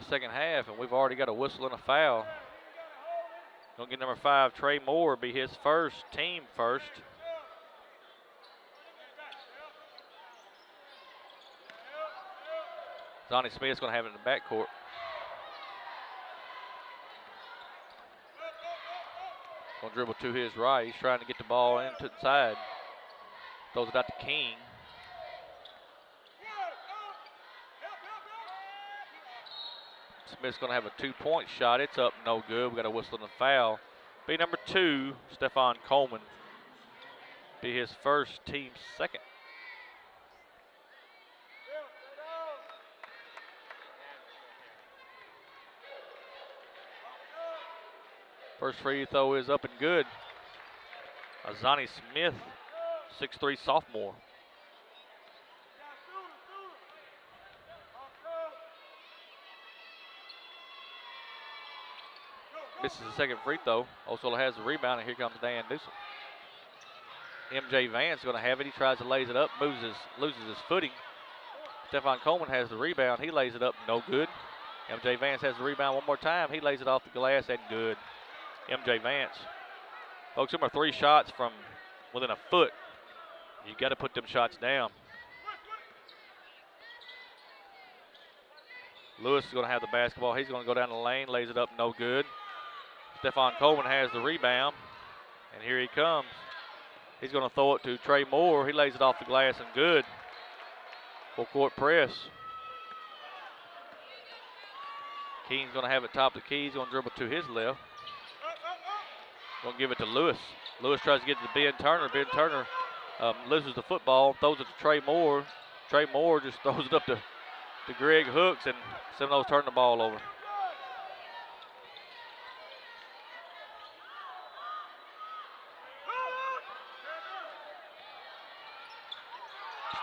second half, and we've already got a whistle and a foul. Gonna get number 5, Trey Moore, be his first, team first. Donnie Smith's gonna have it in the backcourt. Gonna dribble to his right. He's trying to get the ball into the side. Throws it out to King. Smith's going to have a 2-point shot. It's up, no good. We got a whistle and a foul. Be number 2, Stephon Coleman. Be his first, team second. First free throw is up and good. Azani Smith, 6'3" sophomore. Misses the second free throw. Osceola has the rebound, and here comes Dan Newsom. MJ Vance going to have it. He tries to lays it up, loses his footing. Stephon Coleman has the rebound. He lays it up, no good. MJ Vance has the rebound one more time. He lays it off the glass and good. MJ Vance. Folks, them are 3 shots from within a foot. You got to put them shots down. Lewis is going to have the basketball. He's going to go down the lane, lays it up, no good. Stephon Coleman has the rebound, and here he comes. He's going to throw it to Trey Moore. He lays it off the glass and good. Full court press. King's going to have it top of the key. He's going to dribble to his left. Going to give it to Lewis. Lewis tries to get it to Ben Turner. Ben Turner loses the football, throws it to Trey Moore. Trey Moore just throws it up to Greg Hooks, and Seminoles turn the ball over.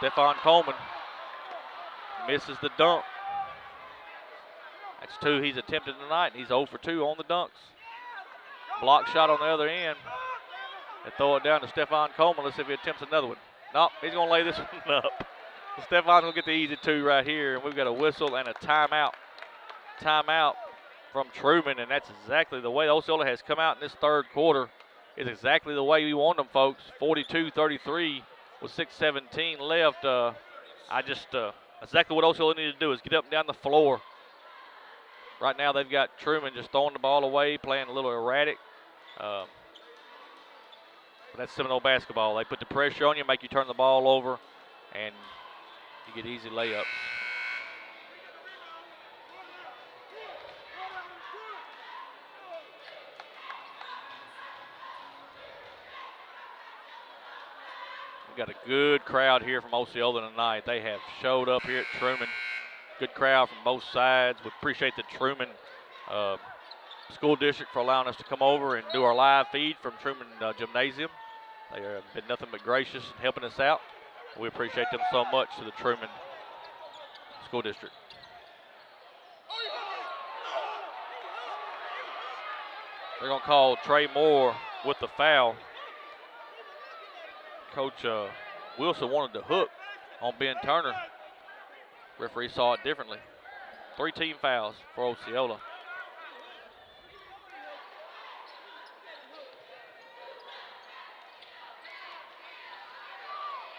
Stephon Coleman misses the dunk. That's 2 he's attempted tonight, and he's 0 for 2 on the dunks. Block shot on the other end. And throw it down to Stephon Coleman. Let's see if he attempts another one. Nope, he's going to lay this one up. So Stephon's going to get the easy 2 right here, and we've got a whistle and a timeout. Timeout from Trumann, and that's exactly the way Osceola has come out in this third quarter. Is exactly the way we want them, folks. 42-33 with 6:17 left. Exactly what Osceola needed to do is get up and down the floor. Right now they've got Trumann just throwing the ball away, playing a little erratic. But that's Seminole basketball. They put the pressure on you, make you turn the ball over, and you get easy layups. We've got a good crowd here from Osceola tonight. They have showed up here at Trumann. Good crowd from both sides. We appreciate the Trumann School District for allowing us to come over and do our live feed from Trumann Gymnasium. They have been nothing but gracious in helping us out. We appreciate them so much to the Trumann School District. They're going to call Trey Moore with the foul. Coach Wilson wanted to hook on Ben Turner. Referee saw it differently. 3 team fouls for Osceola.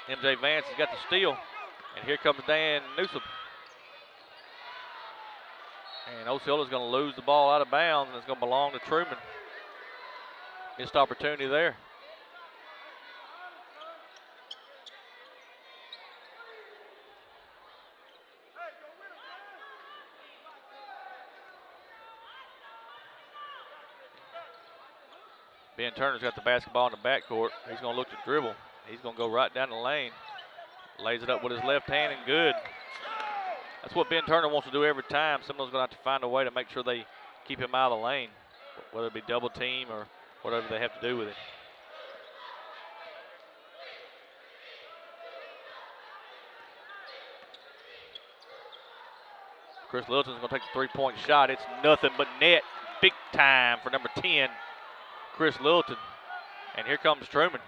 MJ Vance has got the steal. And here comes Dan Newsom. And Osceola's going to lose the ball out of bounds, and it's going to belong to Trumann. Missed opportunity there. Ben Turner's got the basketball in the backcourt. He's going to look to dribble. He's going to go right down the lane. Lays it up with his left hand and good. That's what Ben Turner wants to do every time. Seminoles going to have to find a way to make sure they keep him out of the lane, whether it be double team or whatever they have to do with it. Chris Littleton's going to take the three-point shot. It's nothing but net. Big time for number 10, Chris Littleton. And here comes Trumann.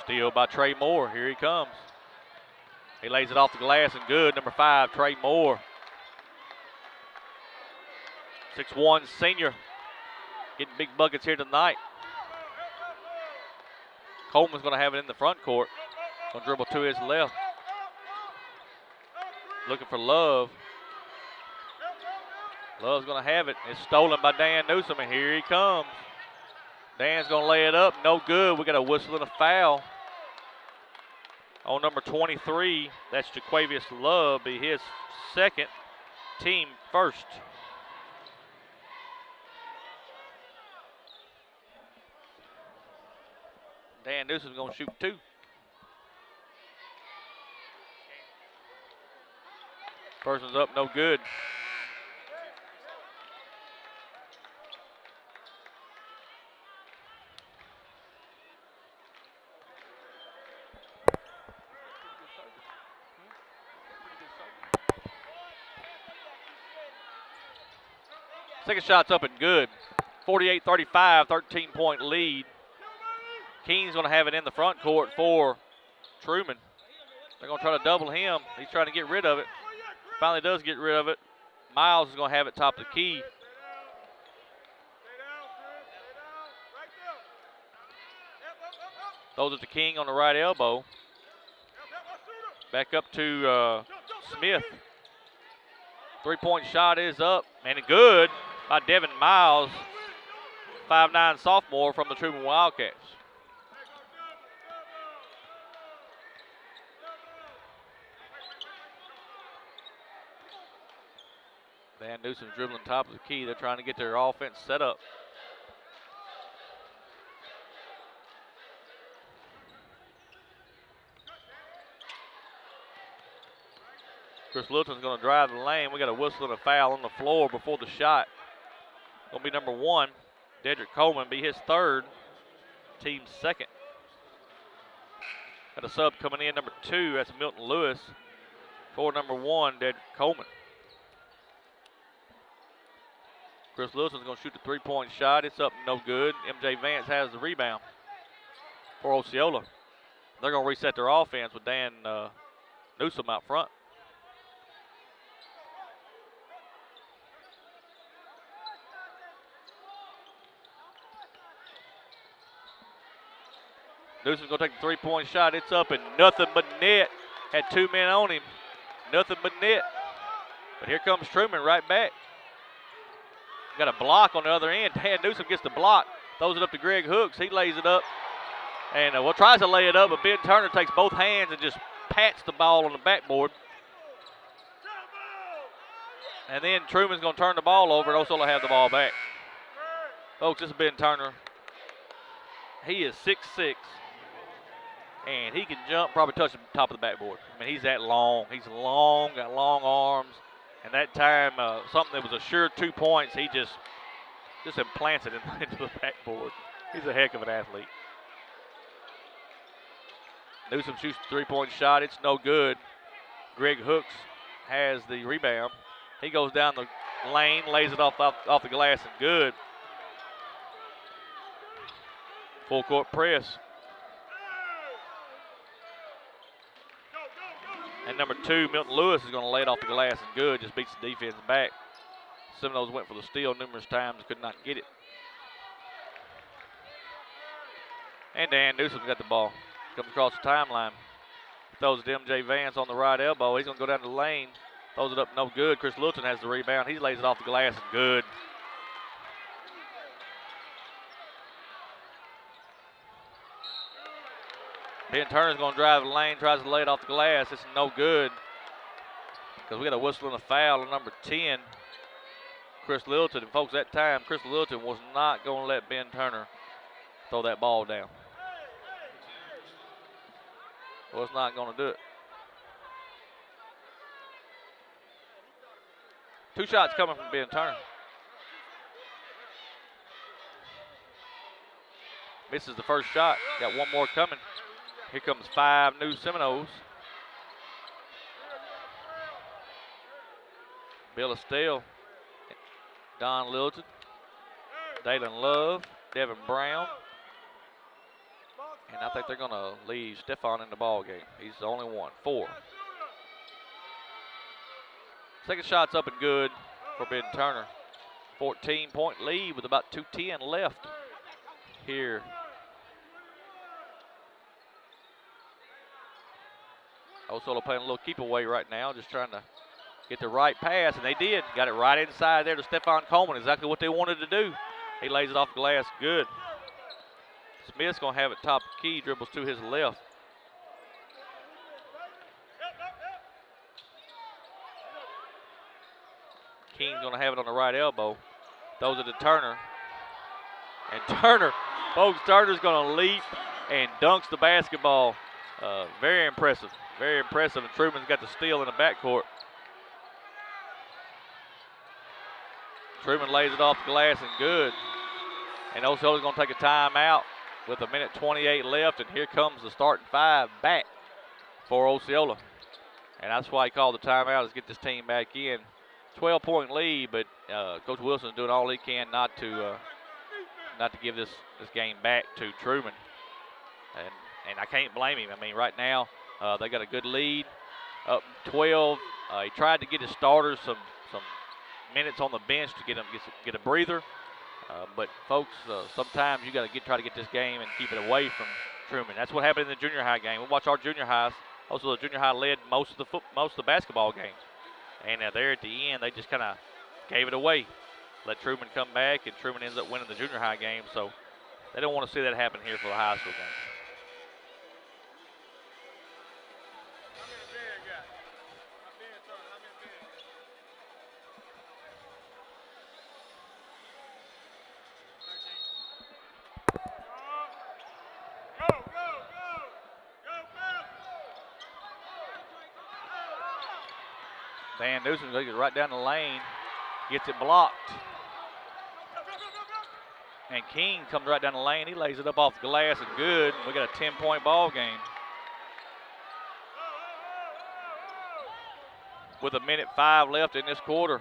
Steal by Trey Moore. Here he comes. He lays it off the glass and good. Number 5, Trey Moore. 6'1" senior. Getting big buckets here tonight. Coleman's going to have it in the front court. Going to dribble to his left. Looking for Love. Love's going to have it. It's stolen by Dan Newsom, and here he comes. Dan's going to lay it up. No good. We got a whistle and a foul on number 23. That's Jaquavius Love. Be his second, team first. Dan Newsom's going to shoot 2. First one's up, no good. Second shot's up and good. 48-35, 13-point lead. Keene's going to have it in the front court for Trumann. They're going to try to double him. He's trying to get rid of it. Finally does get rid of it. Miles is going to have it top of the key. Throws it to King on the right elbow. Back up to Smith. Three-point shot is up and good by Devin Miles, 5'9" sophomore from the Trumann Wildcats. Dan Newsom's dribbling top of the key. They're trying to get their offense set up. Chris Littleton's going to drive the lane. We got a whistle and a foul on the floor before the shot. Going to be number 1, Dedrick Coleman, be his third, team second. Got a sub coming in, number 2, that's Milton Lewis, for number 1, Dedrick Coleman. Chris Littleton's going to shoot the three-point shot. It's up, no good. MJ Vance has the rebound for Osceola. They're going to reset their offense with Dan Newsom out front. Newsom's going to take the three-point shot. It's up and nothing but net. Had 2 men on him. Nothing but net. But here comes Trumann right back. Got a block on the other end. Dan Newsom gets the block. Throws it up to Greg Hooks. He lays it up. And tries to lay it up, but Ben Turner takes both hands and just pats the ball on the backboard. And then Trumann's going to turn the ball over, and Osceola have the ball back. Folks, this is Ben Turner. He is 6'6", and he can jump, probably touch the top of the backboard. I mean, he's that long. He's long, got long arms. And that time, something that was a sure 2 points, he just implants it into the backboard. He's a heck of an athlete. Newsom shoots the three-point shot. It's no good. Greg Hooks has the rebound. He goes down the lane, lays it off the glass, and good. Full court press. And number 2, Milton Lewis, is going to lay it off the glass and good. Just beats the defense back. Seminoles went for the steal numerous times, could not get it. And Dan Newsom's got the ball. Comes across the timeline. Throws it to MJ Vance on the right elbow. He's going to go down the lane. Throws it up, no good. Chris Littleton has the rebound. He lays it off the glass and good. Ben Turner's going to drive the lane, tries to lay it off the glass. It's no good because we got a whistle and a foul on number 10, Chris Littleton. And folks, that time, Chris Littleton was not going to let Ben Turner throw that ball down. Was not going to do it. 2 shots coming from Ben Turner. Misses the first shot. Got one more coming. Here comes 5 new Seminoles. Bill Estelle, Don Littleton, Dalen Love, Devin Brown. And I think they're going to leave Stefan in the ball game. He's the only one. 4. Second shot's up and good for Ben Turner. 14-point lead with about 2:10 left here. Osceola playing a little keep away right now, just trying to get the right pass, and they did. Got it right inside there to Stefan Coleman, exactly what they wanted to do. He lays it off the glass, good. Smith's going to have it top key, dribbles to his left. King's going to have it on the right elbow. Throws it to Turner. And Turner, folks, Turner's going to leap and dunks the basketball. Very impressive. Very impressive. And Truman's got the steal in the backcourt. Trumann lays it off the glass and good. And Osceola's going to take a timeout with 1:28 left. And here comes the starting 5 back for Osceola. And that's why he called the timeout, is get this team back in. 12-point lead, but Coach Wilson's doing all he can not to give this game back to Trumann. And I can't blame him. I mean, right now they got a good lead, up 12. He tried to get his starters some minutes on the bench to get a breather. But folks, sometimes you got to try to get this game and keep it away from Trumann. That's what happened in the junior high game. We watch our junior highs. Also, the junior high led most of the basketball game. And there at the end, they just kind of gave it away. Let Trumann come back, and Trumann ends up winning the junior high game. So they don't want to see that happen here for the high school game. Dan Newsom takes it right down the lane, gets it blocked. And King comes right down the lane. He lays it up off the glass and good. We got a 10-point ball game. With 1:05 left in this quarter.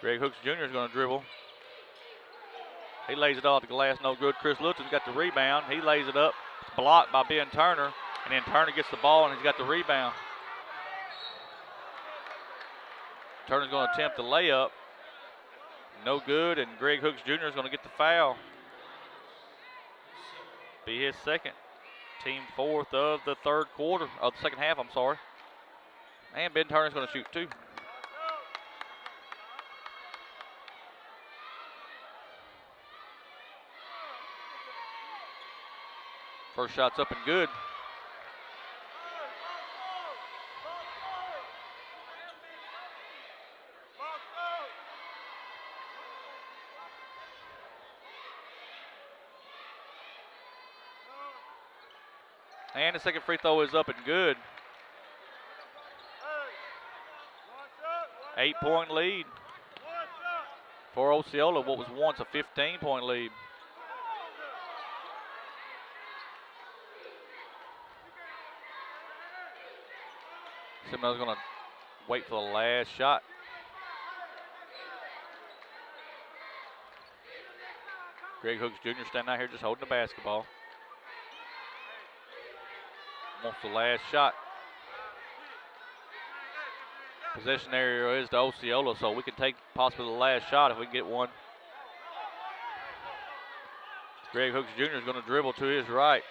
Greg Hooks Jr. is going to dribble. He lays it off the glass, no good. Chris Littleton's got the rebound. He lays it up, blocked by Ben Turner, and then Turner gets the ball and he's got the rebound. Turner's going to attempt the layup. No good, and Greg Hooks Jr. is going to get the foul. Be his second. Team 4th of the second half, I'm sorry. And Ben Turner's going to shoot 2. First shot's up and good. And the second free throw is up and good. 8-point lead. for Osceola what was once a 15-point lead. Seminoles going to wait for the last shot. Greg Hooks Jr. standing out here just holding the basketball. Wants the last shot. Possession area is to Osceola, so we can take possibly the last shot if we can get one. Greg Hooks Jr. is going to dribble to his right.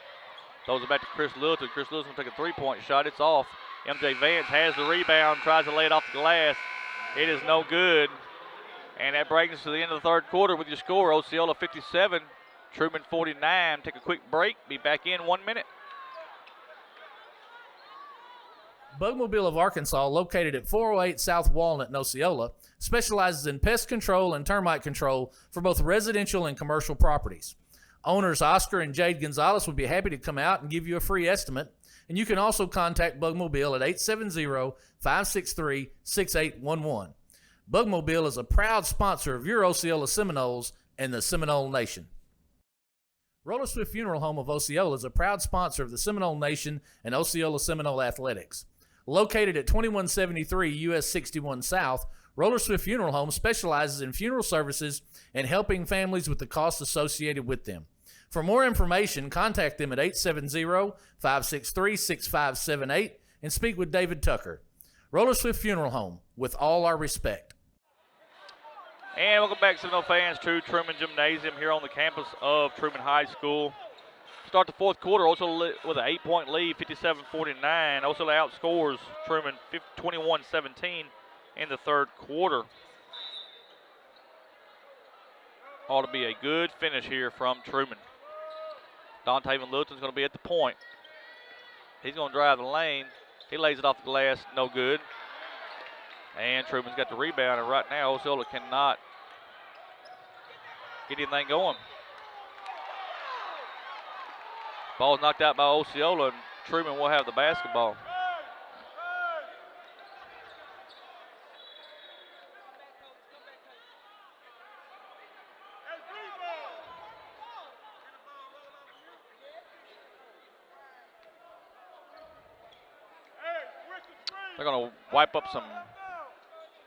Throws it back to Chris Littleton. Chris Littleton will take a three-point shot. It's off. MJ Vance has the rebound, tries to lay it off the glass. It is no good. And that brings us to the end of the third quarter with your score. Osceola 57, Trumann 49. Take a quick break. Be back in 1 minute. Bugmobile of Arkansas, located at 408 South Walnut in Osceola, specializes in pest control and termite control for both residential and commercial properties. Owners Oscar and Jade Gonzalez would be happy to come out and give you a free estimate, and you can also contact Bugmobile at 870-563-6811. Bugmobile is a proud sponsor of your Osceola Seminoles and the Seminole Nation. Roller Swift Funeral Home of Osceola is a proud sponsor of the Seminole Nation and Osceola Seminole Athletics. Located at 2173 US 61 South, Roller Swift Funeral Home specializes in funeral services and helping families with the costs associated with them. For more information, contact them at 870-563-6578 and speak with David Tucker. Roller Swift Funeral Home, with all our respect. And welcome back, Seminole fans, to Trumann Gymnasium here on the campus of Trumann High School. Start the fourth quarter, Osceola with an 8-point lead, 57-49. Osceola outscores Trumann 21-17 in the third quarter. Ought to be a good finish here from Trumann. Dontaven Littleton's going to be at the point. He's going to drive the lane. He lays it off the glass, no good. And Trumann's got the rebound, and right now Osceola cannot get anything going. Ball's knocked out by Osceola, and Trumann will have the basketball. They're going to wipe up some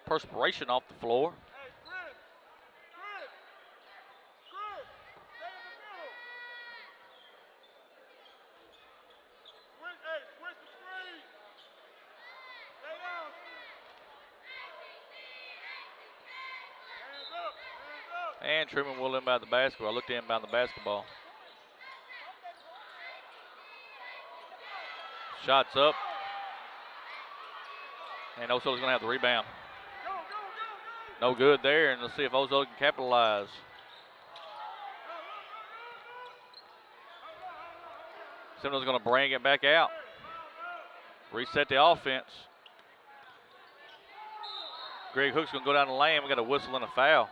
perspiration off the floor. And Trumann will inbound the basketball. Look to inbound the basketball. Shots up. And Osceola's going to have the rebound. No good there, and let's see if Osceola can capitalize. Seminoles going to bring it back out. Reset the offense. Greg Hook's going to go down the lane. We got a whistle and a foul.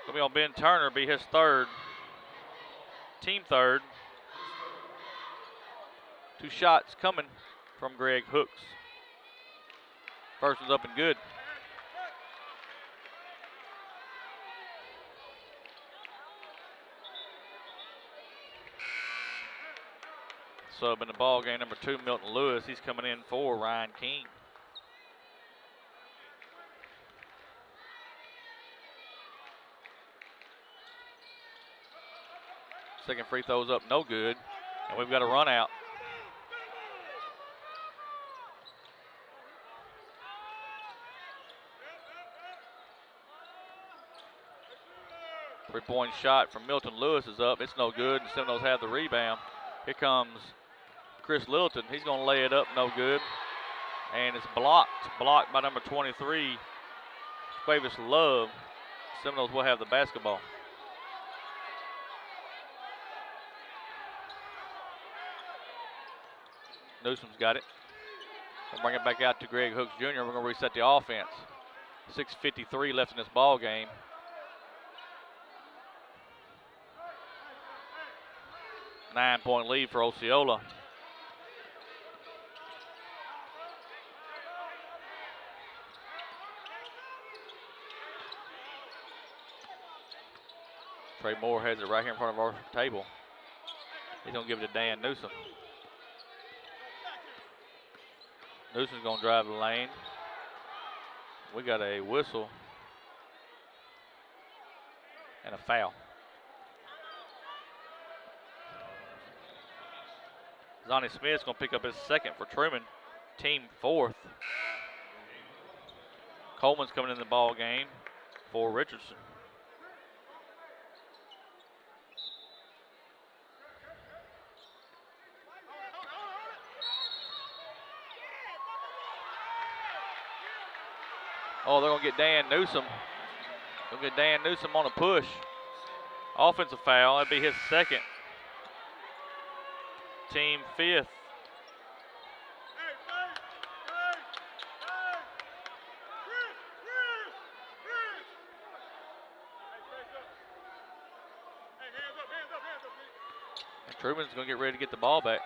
Going to be on Ben Turner, be his third. Team third. 2 shots coming from Greg Hooks. First one's up and good. Sub in the ball game, number 2, Milton Lewis. He's coming in for Ryan King. Second free throw's up, no good. And we've got a run out. Three-point shot from Milton Lewis is up. It's no good, and Seminoles have the rebound. Here comes Chris Littleton. He's going to lay it up, no good. And it's blocked. Blocked by number 23, Quavis Love. Seminoles will have the basketball. Newsom's got it. We'll bring it back out to Greg Hooks Jr. We're going to reset the offense. 6:53 left in this ball game. Nine-point lead for Osceola. Trey Moore has it right here in front of our table. He's going to give it to Dan Newsom. Newsom's going to drive the lane. We got a whistle and a foul. Zonnie Smith's going to pick up his second for Truman, team fourth. Coleman's coming in the ball game for Richardson. Oh, they're going to get Dan Newsom. They'll get Dan Newsom on a push. Offensive foul. That'd be his second. Team fifth. And Truman's going to get ready to get the ball back.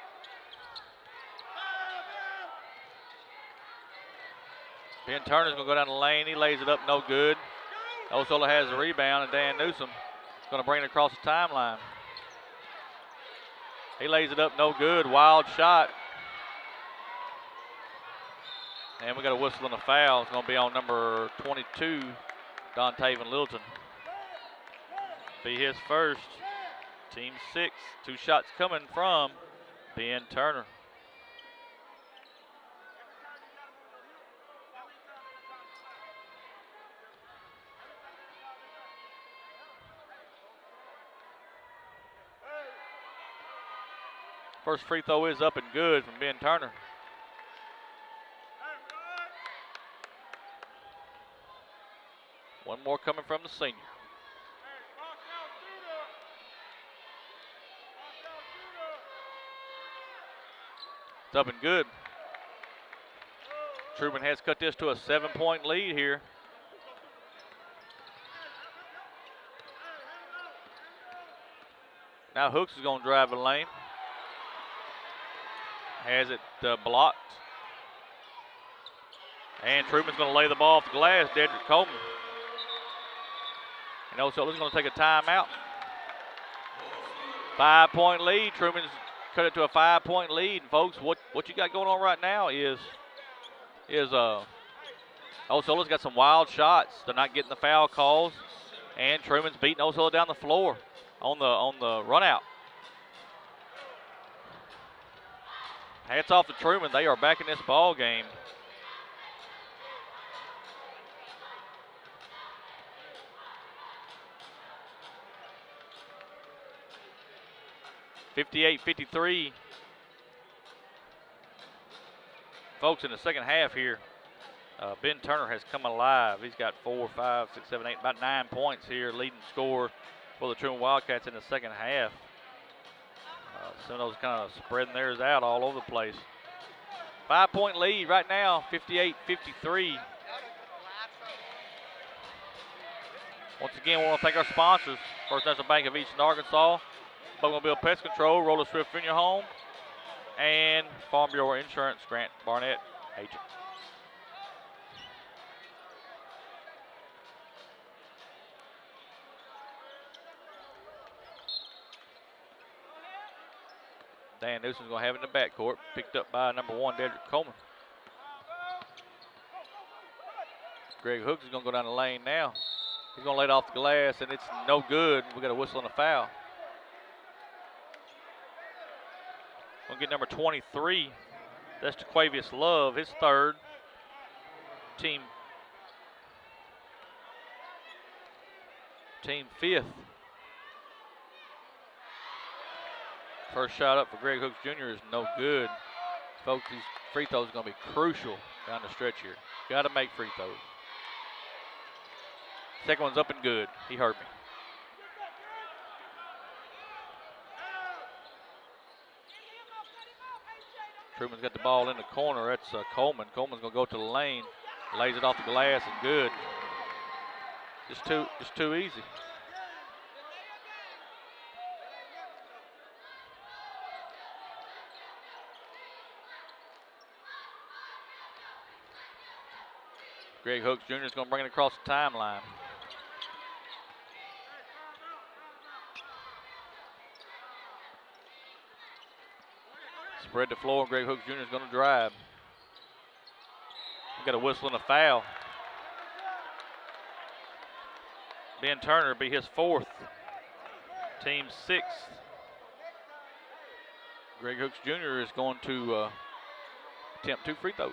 Ben Turner's going to go down the lane. He lays it up, no good. Osceola has the rebound, and Dan Newsom is going to bring it across the timeline. He lays it up, no good. Wild shot. And we got a whistle and a foul. It's going to be on number 22, Dontaven Littleton. Be his first. Team 6. 2 shots coming from Ben Turner. First free throw is up and good from Ben Turner. One more coming from the senior. It's up and good. Truman has cut this to a 7-point lead here. Now Hooks is going to drive the lane. Has it blocked. And Truman's going to lay the ball off the glass. Dedrick Coleman. And Osceola's going to take a timeout. 5-point lead. Truman's cut it to a 5-point lead. And folks, what you got going on right now is Osceola's got some wild shots. They're not getting the foul calls. And Truman's beating Osceola down the floor on the run out. Hats off to Truman. They are back in this ball game. (58-53). Folks, in the second half here, Ben Turner has come alive. He's got 4, 5, 6, 7, 8, about 9 points here, leading scorer for the Truman Wildcats in the second half. Seminoles kind of spreading theirs out all over the place. 5-point lead right now, 58-53. Once again, we want to thank our sponsors. First National Bank of Eastern Arkansas, Bougainville Pest Control, Roller Swift Funeral Home, and Farm Bureau Insurance, Grant Barnett, agent. Dan Newsom's going to have it in the backcourt, picked up by number 1, Dedrick Coleman. Greg Hooks is going to go down the lane now. He's going to lay it off the glass, and it's no good. We got a whistle and a foul. We'll get number 23. That's Jaquavius Love, his third. Team fifth. First shot up for Greg Hooks Jr. is no good. Folks, these free throws are going to be crucial down the stretch here. Got to make free throws. Second one's up and good. He hurt me. Truman's got the ball in the corner. That's Coleman. Coleman's going to go to the lane. Lays it off the glass and good. Just too easy. Greg Hooks Jr. is going to bring it across the timeline. Spread the floor. Greg Hooks Jr. is going to drive. We got a whistle and a foul. Ben Turner be his 4th. Team 6th. Greg Hooks Jr. is going to attempt 2 free throws.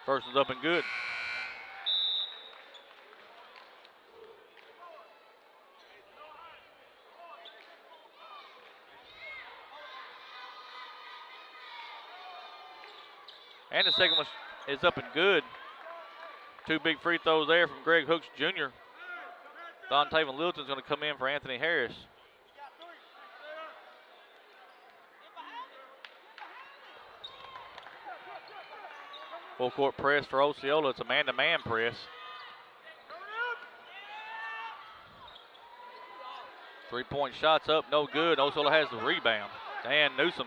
First is up and good. And the second one is up and good. 2 big free throws there from Greg Hooks Jr. Dontavian Littleton's going to come in for Anthony Harris. Full court press for Osceola. It's a man-to-man press. 3-point shots up, no good. Osceola has the rebound. Dan Newsom.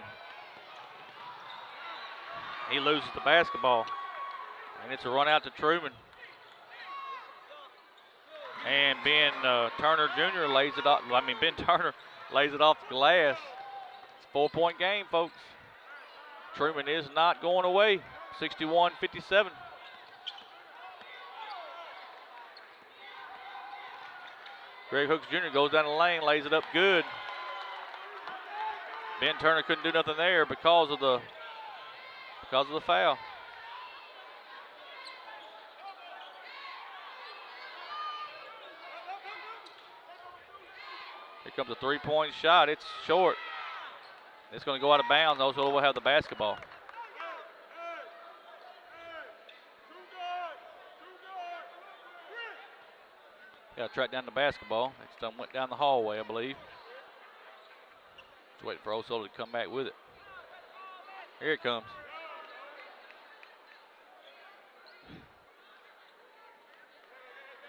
He loses the basketball. And it's a run out to Trumann. And Ben Turner Jr. lays it off. Ben Turner lays it off the glass. It's a 4-point game, folks. Trumann is not going away. 61-57. Greg Hooks Jr. goes down the lane, lays it up good. Ben Turner couldn't do nothing there because of the foul. Here comes a 3-point shot. It's short. It's going to go out of bounds. Osceola will have the basketball. Got to track down the basketball. Next time went down the hallway, I believe. Just waiting for Osceola to come back with it. Here it comes.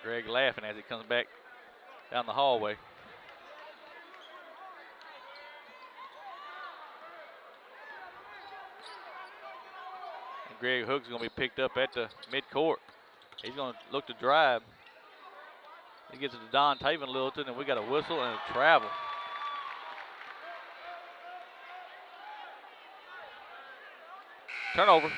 Greg laughing as he comes back down the hallway. And Greg Hooks is going to be picked up at the midcourt. He's going to look to drive. He gets it to Dontavian Littleton, and we got a whistle and a travel. Turnover.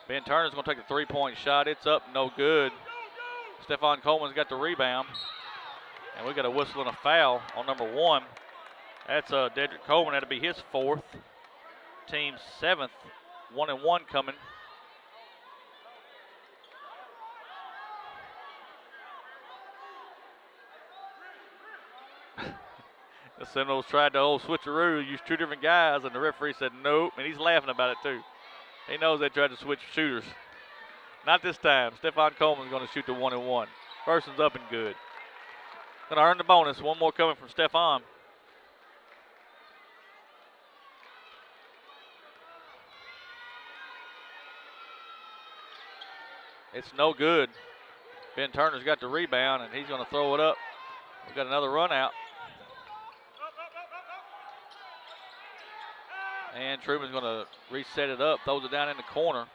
Ben Turner's going to take the 3-point shot. It's up, no good. Stephon Coleman's got the rebound. And we got a whistle and a foul on number 1. That's Dedrick Coleman. That'll be his 4th. Team 7th. 1-1 coming. The Seminoles tried the old switcheroo, used 2 different guys, and the referee said nope, and he's laughing about it too. He knows they tried to switch shooters. Not this time. Stephon Coleman's going to shoot the 1-1. First one's up and good. Going to earn the bonus. One more coming from Stephon. It's no good. Ben Turner's got the rebound, and he's going to throw it up. We've got another run out. And Truman's going to reset it up, throws it down in the corner.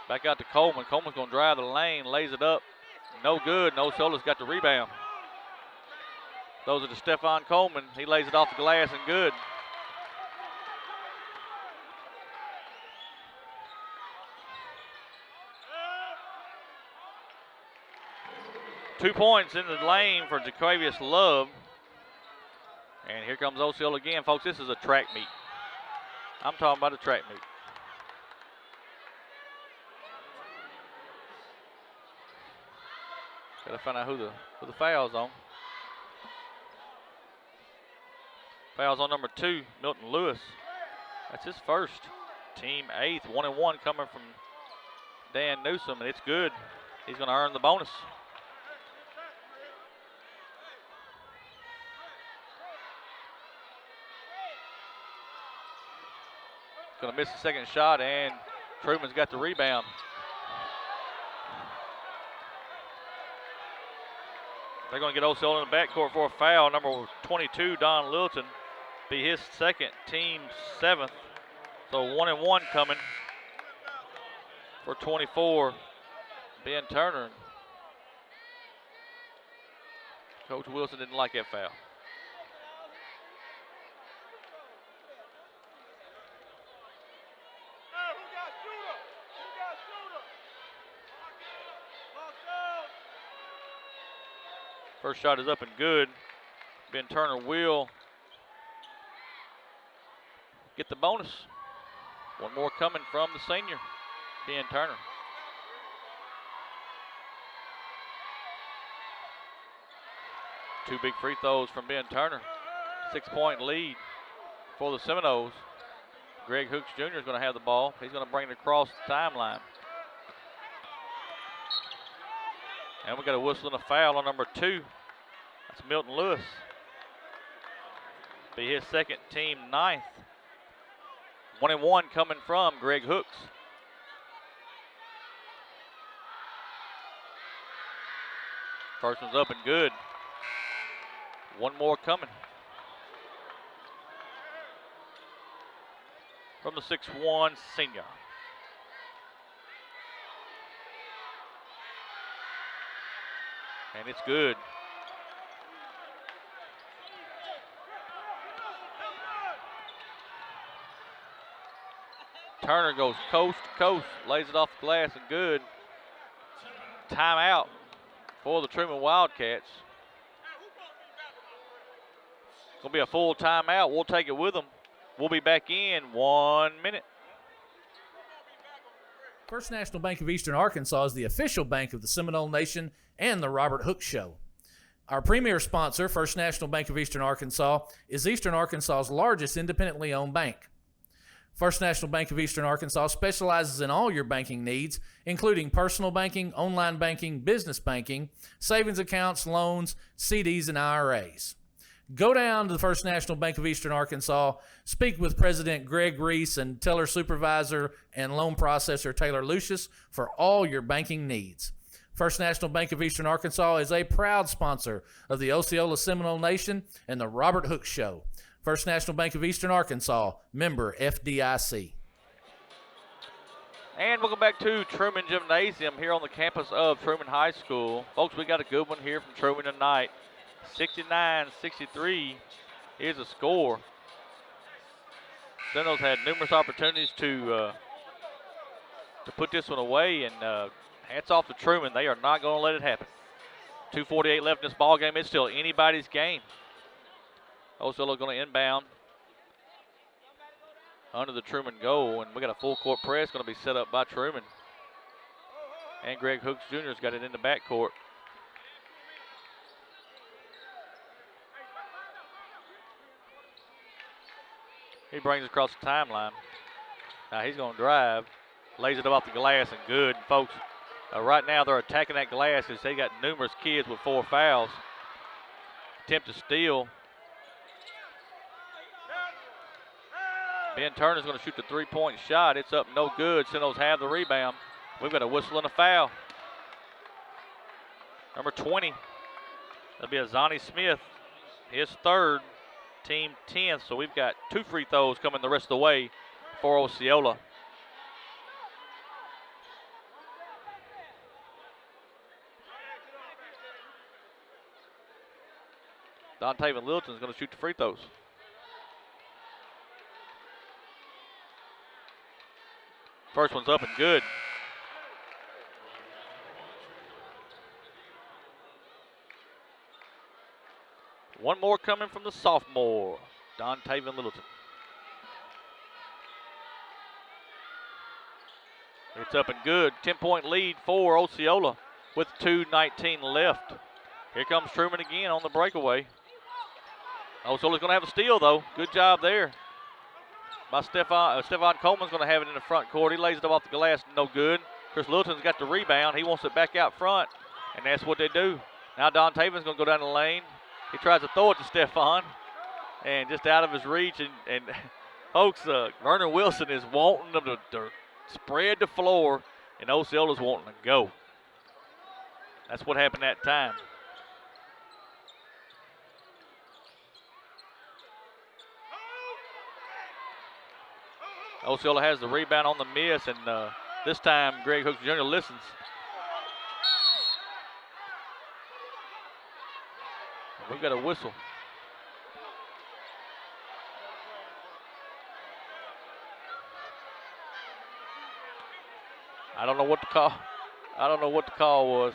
Back out to Coleman. Coleman's going to drive the lane, lays it up. No good. Osceola's got the rebound. Those are to Stephon Coleman. He lays it off the glass and good. Two points in the lane for Jaquavius Love. And here comes Osceola again. Folks, this is a track meet. I'm talking about a track meet. Got to find out who the foul's on. Foul's on number 2, Milton Lewis. That's his first. Team 8th, 1-1 coming from Dan Newsom, and it's good. He's going to earn the bonus. Going to miss the second shot, and Truman's got the rebound. They're going to get Osceola in the backcourt for a foul. Number 22, Don Littleton. Be his second, team 7th. So 1-1 coming for 24. Ben Turner. Coach Wilson didn't like that foul. First shot is up and good. Ben Turner will get the bonus. One more coming from the senior, Ben Turner. Two big free throws from Ben Turner. 6-point lead for the Seminoles. Greg Hooks Jr. is going to have the ball. He's going to bring it across the timeline. And we got a whistle and a foul on number 2. That's Milton Lewis. Be his second, team 9th. 1-1 coming from Greg Hooks. First one's up and good. One more coming. From the 6'1" senior. And it's good. Turner goes coast to coast, lays it off the glass and good. Timeout for the Trumann Wildcats. Gonna be a full timeout. We'll take it with them. We'll be back in 1 minute. First National Bank of Eastern Arkansas is the official bank of the Seminole Nation and the Robert Hooks Show. Our premier sponsor, First National Bank of Eastern Arkansas, is Eastern Arkansas's largest independently owned bank. First National Bank of Eastern Arkansas specializes in all your banking needs, including personal banking, online banking, business banking, savings accounts, loans, CDs, and IRAs. Go down to the First National Bank of Eastern Arkansas, speak with President Greg Reese and teller supervisor and loan processor Taylor Lucius for all your banking needs. First National Bank of Eastern Arkansas is a proud sponsor of the Osceola Seminole Nation and the Robert Hooks Show. First National Bank of Eastern Arkansas, member FDIC. And welcome back to Trumann Gymnasium here on the campus of Trumann High School. Folks, we got a good one here from Trumann tonight. 69-63 is the score. Seminoles had numerous opportunities to put this one away, and hats off to Trumann. They are not going to let it happen. 2:48 left in this ball game. It's still anybody's game. Osceola going to inbound under the Trumann goal, and we got a full court press going to be set up by Trumann. And Greg Hooks Jr. has got it in the backcourt. He brings it across the timeline. Now he's going to drive, lays it up off the glass and good. And folks, right now they're attacking that glass as they got numerous kids with 4 fouls. Attempt to steal. Ben Turner's going to shoot the 3-point shot. It's up, no good. Seminoles have the rebound. We've got a whistle and a foul. Number 20. That'll be Azani Smith, his 3rd, team 10th. So we've got 2 free throws coming the rest of the way for Osceola. Dontavian Littleton's going to shoot the free throws. First one's up and good. One more coming from the sophomore, Dontavian Littleton. It's up and good. 10-point lead for Osceola with 2:19 left. Here comes Trumann again on the breakaway. Osceola's going to have a steal, though. Good job there by Stephon Coleman's going to have it in the front court. He lays it up off the glass, no good. Chris Littleton's got the rebound. He wants it back out front, and that's what they do. Now Dontavian's going to go down the lane. He tries to throw it to Stephon, and just out of his reach. And folks, Vernon Wilson is wanting them to spread the floor, and Osceola's wanting to go. That's what happened that time. Osceola has the rebound on the miss, and this time Greg Hooks Jr. listens. We've got a whistle. I don't know what the call. I don't know what the call was,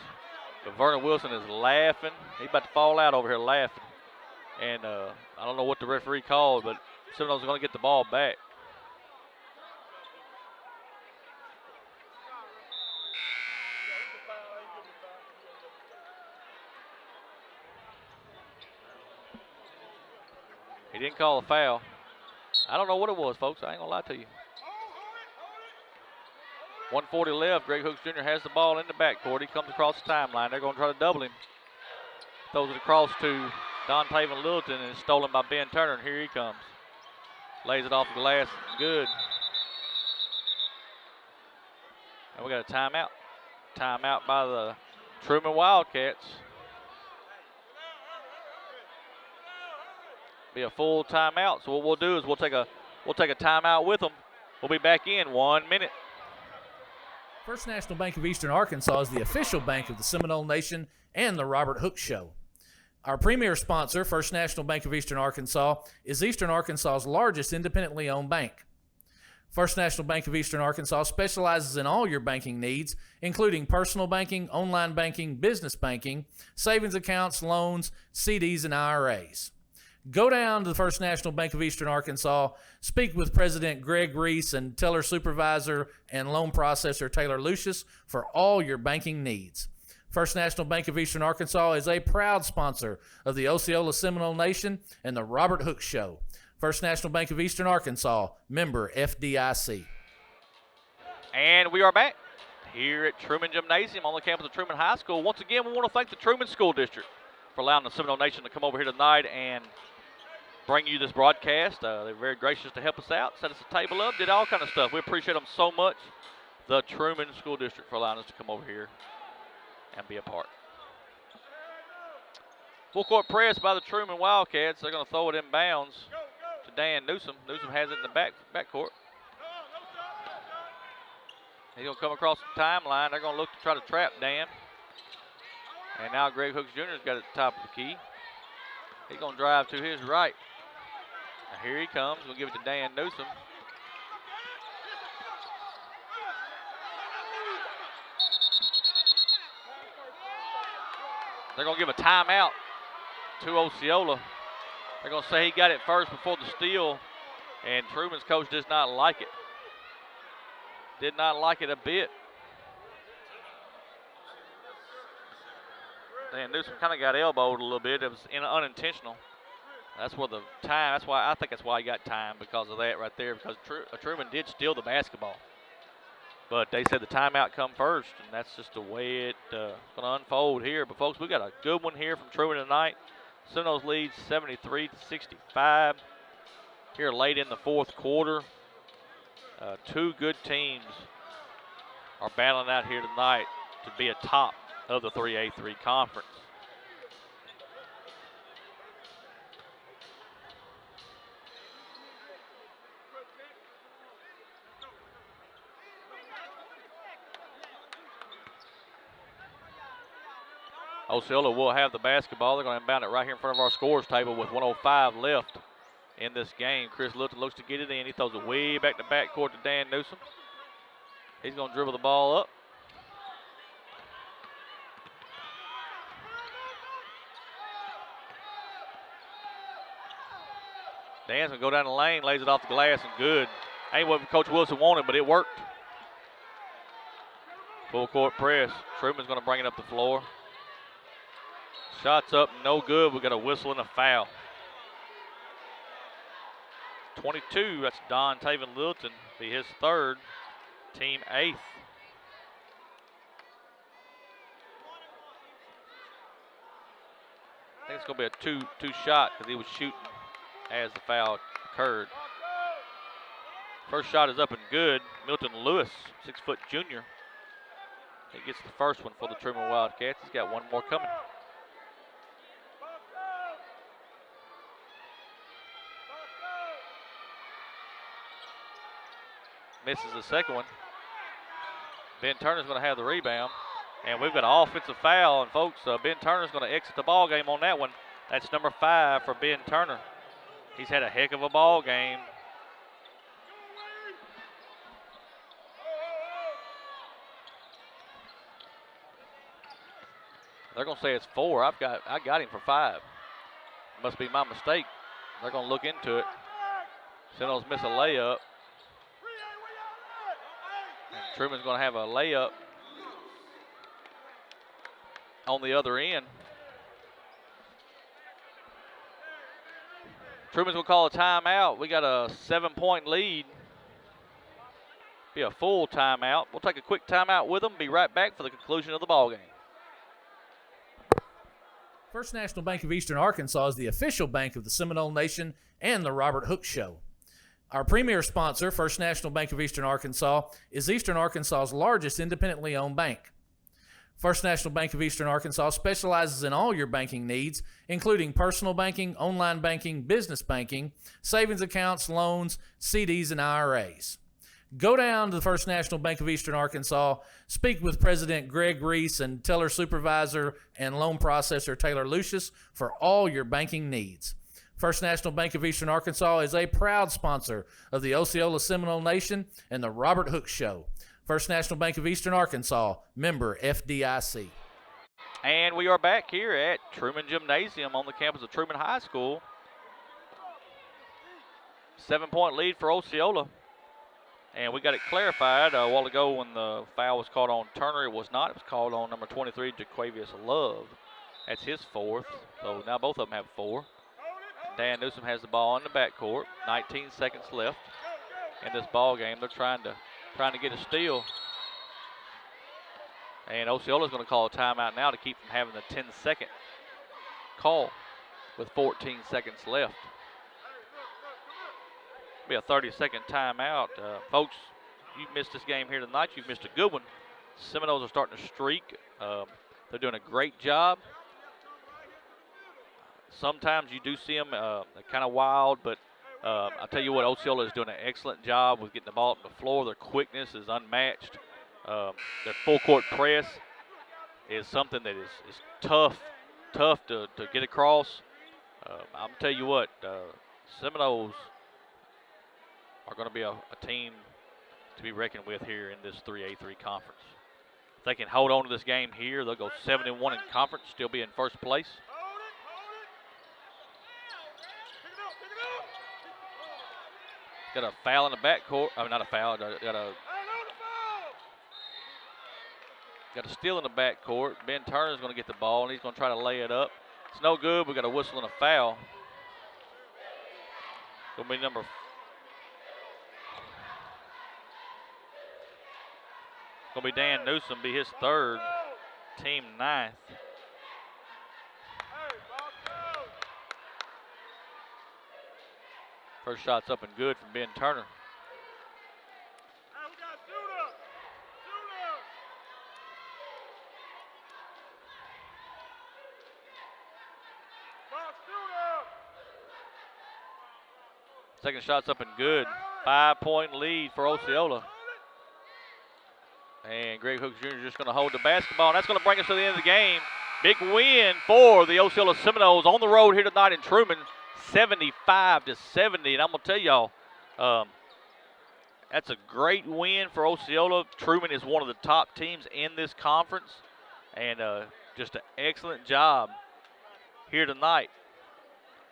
but Vernon Wilson is laughing. He's about to fall out over here laughing, and I don't know what the referee called, but Seminoles are going to get the ball back. He didn't call a foul. I don't know what it was, folks. I ain't going to lie to you. 1:40 left. Greg Hooks Jr. has the ball in the backcourt. He comes across the timeline. They're going to try to double him. Throws it across to Don Taven Littleton, and it's stolen by Ben Turner, and here he comes. Lays it off the glass. Good. And we got a timeout. Timeout by the Trumann Wildcats. Be a full timeout. So what we'll do is we'll take a timeout with them. We'll be back in 1 minute. First National Bank of Eastern Arkansas is the official bank of the Seminole Nation and the Robert Hooks Show. Our premier sponsor, First National Bank of Eastern Arkansas, is Eastern Arkansas's largest independently owned bank. First National Bank of Eastern Arkansas specializes in all your banking needs, including personal banking, online banking, business banking, savings accounts, loans, CDs, and IRAs. Go down to the First National Bank of Eastern Arkansas, speak with President Greg Reese and teller supervisor and loan processor Taylor Lucius for all your banking needs. First National Bank of Eastern Arkansas is a proud sponsor of the Osceola Seminole Nation and the Robert Hooks Show. First National Bank of Eastern Arkansas, member FDIC. And we are back here at Trumann Gymnasium on the campus of Trumann High School. Once again, we want to thank the Trumann School District for allowing the Seminole Nation to come over here tonight and bring you this broadcast. They're very gracious to help us out, set us a table up, did all kind of stuff. We appreciate them so much, the Trumann School District, for allowing us to come over here and be a part. Full court press by the Trumann Wildcats. They're going to throw it in bounds to Dan Newsom. Newsom has it in the backcourt. He's going to come across the timeline. They're going to look to try to trap Dan. And now Greg Hooks Jr. has got it at the top of the key. He's going to drive to his right. Now here he comes. We'll give it to Dan Newsom. They're going to give a timeout to Osceola. They're going to say he got it first before the steal, and Trumann's coach does not like it. Did not like it a bit. Dan Newsom kind of got elbowed a little bit. It was unintentional. That's where the time. I think that's why he got time, because of that right there. Because Trumann did steal the basketball, but they said the timeout come first, and that's just the way it's going to unfold here. But folks, we got a good one here from Trumann tonight. Seminoles lead 73-65 here late in the fourth quarter. Two good teams are battling out here tonight to be atop of the 3A3 conference. Osceola will have the basketball. They're going to inbound it right here in front of our scores table with 1:05 left in this game. Chris Littleton looks to get it in. He throws it way back to backcourt to Dan Newsom. He's going to dribble the ball up. Dan's going to go down the lane, lays it off the glass, and good. Ain't what Coach Wilson wanted, but it worked. Full court press. Trumann's going to bring it up the floor. Shots up, no good. We got a whistle and a foul. 22, that's Don Taven Littleton, be his third, team eighth. I think it's going to be a two shot because he was shooting as the foul occurred. First shot is up and good. Milton Lewis, 6-foot junior. He gets the first one for the Trumann Wildcats. He's got one more coming. Misses the second one. Ben Turner's going to have the rebound. And we've got an offensive foul. And, folks, Ben Turner's going to exit the ball game on that one. That's number 5 for Ben Turner. He's had a heck of a ball game. They're going to say it's 4. I got him for 5. Must be my mistake. They're going to look into it. Seminoles miss a layup. And Trumann's going to have a layup on the other end. Trumann's going to call a timeout. We got a 7-point lead. Be a full timeout. We'll take a quick timeout with them. Be right back for the conclusion of the ball game. First National Bank of Eastern Arkansas is the official bank of the Seminole Nation and the Robert Hook Show. Our premier sponsor, First National Bank of Eastern Arkansas, is Eastern Arkansas's largest independently owned bank. First National Bank of Eastern Arkansas specializes in all your banking needs, including personal banking, online banking, business banking, savings accounts, loans, CDs, and IRAs. Go down to the First National Bank of Eastern Arkansas, speak with President Greg Reese and teller supervisor and loan processor Taylor Lucius for all your banking needs. First National Bank of Eastern Arkansas is a proud sponsor of the Osceola Seminole Nation and the Robert Hook Show. First National Bank of Eastern Arkansas, member FDIC. And we are back here at Trumann Gymnasium on the campus of Trumann High School. 7-point lead for Osceola. And we got it clarified a while ago when the foul was called on Turner. It was not. It was called on number 23, Jaquavius Love. That's his 4th. So now both of them have 4. Dan Newsom has the ball in the backcourt. 19 seconds left in this ball game. They're trying to get a steal. And Osceola's going to call a timeout now to keep from having the 10-second call with 14 seconds left. Be a 30-second timeout. Folks, you've missed this game here tonight. You've missed a good one. Seminoles are starting to streak. They're doing a great job. Sometimes you do see them kind of wild, but I'll tell you what, Osceola is doing an excellent job with getting the ball up the floor. Their quickness is unmatched. Their full-court press is something that is tough to get across. I'm tell you what, Seminoles are going to be a team to be reckoned with here in this 3A3 conference. If they can hold on to this game here, they'll go 7-1 in conference, still be in first place. Got a foul in the backcourt. I mean, not a foul. Got a steal in the backcourt. Ben Turner's going to get the ball, and he's going to try to lay it up. It's no good. We got a whistle and a foul. Going to be Going to be Dan Newsom, be his 3rd, team 9th. First shot's up and good from Ben Turner. Second shot's up and good. 5-point lead for Osceola. And Greg Hooks Jr. just going to hold the basketball. And that's going to bring us to the end of the game. Big win for the Osceola Seminoles on the road here tonight in Trumann, 75-70. And I'm going to tell y'all, that's a great win for Osceola. Trumann is one of the top teams in this conference. And just an excellent job here tonight.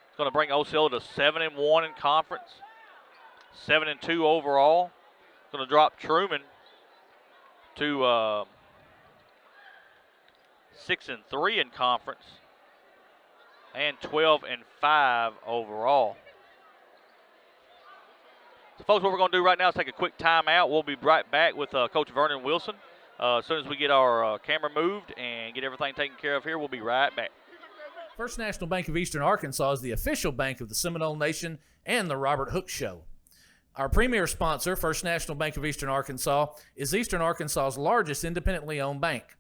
It's going to bring Osceola to 7-1 in conference, 7-2 overall. It's going to drop Trumann to 6-3 in conference and 12-5 overall. So, folks, what we're going to do right now is take a quick timeout. We'll be right back with Coach Vernon Wilson. As soon as we get our camera moved and get everything taken care of here, we'll be right back. First National Bank of Eastern Arkansas is the official bank of the Seminole Nation and the Robert Hook Show. Our premier sponsor, First National Bank of Eastern Arkansas, is Eastern Arkansas's largest independently owned bank.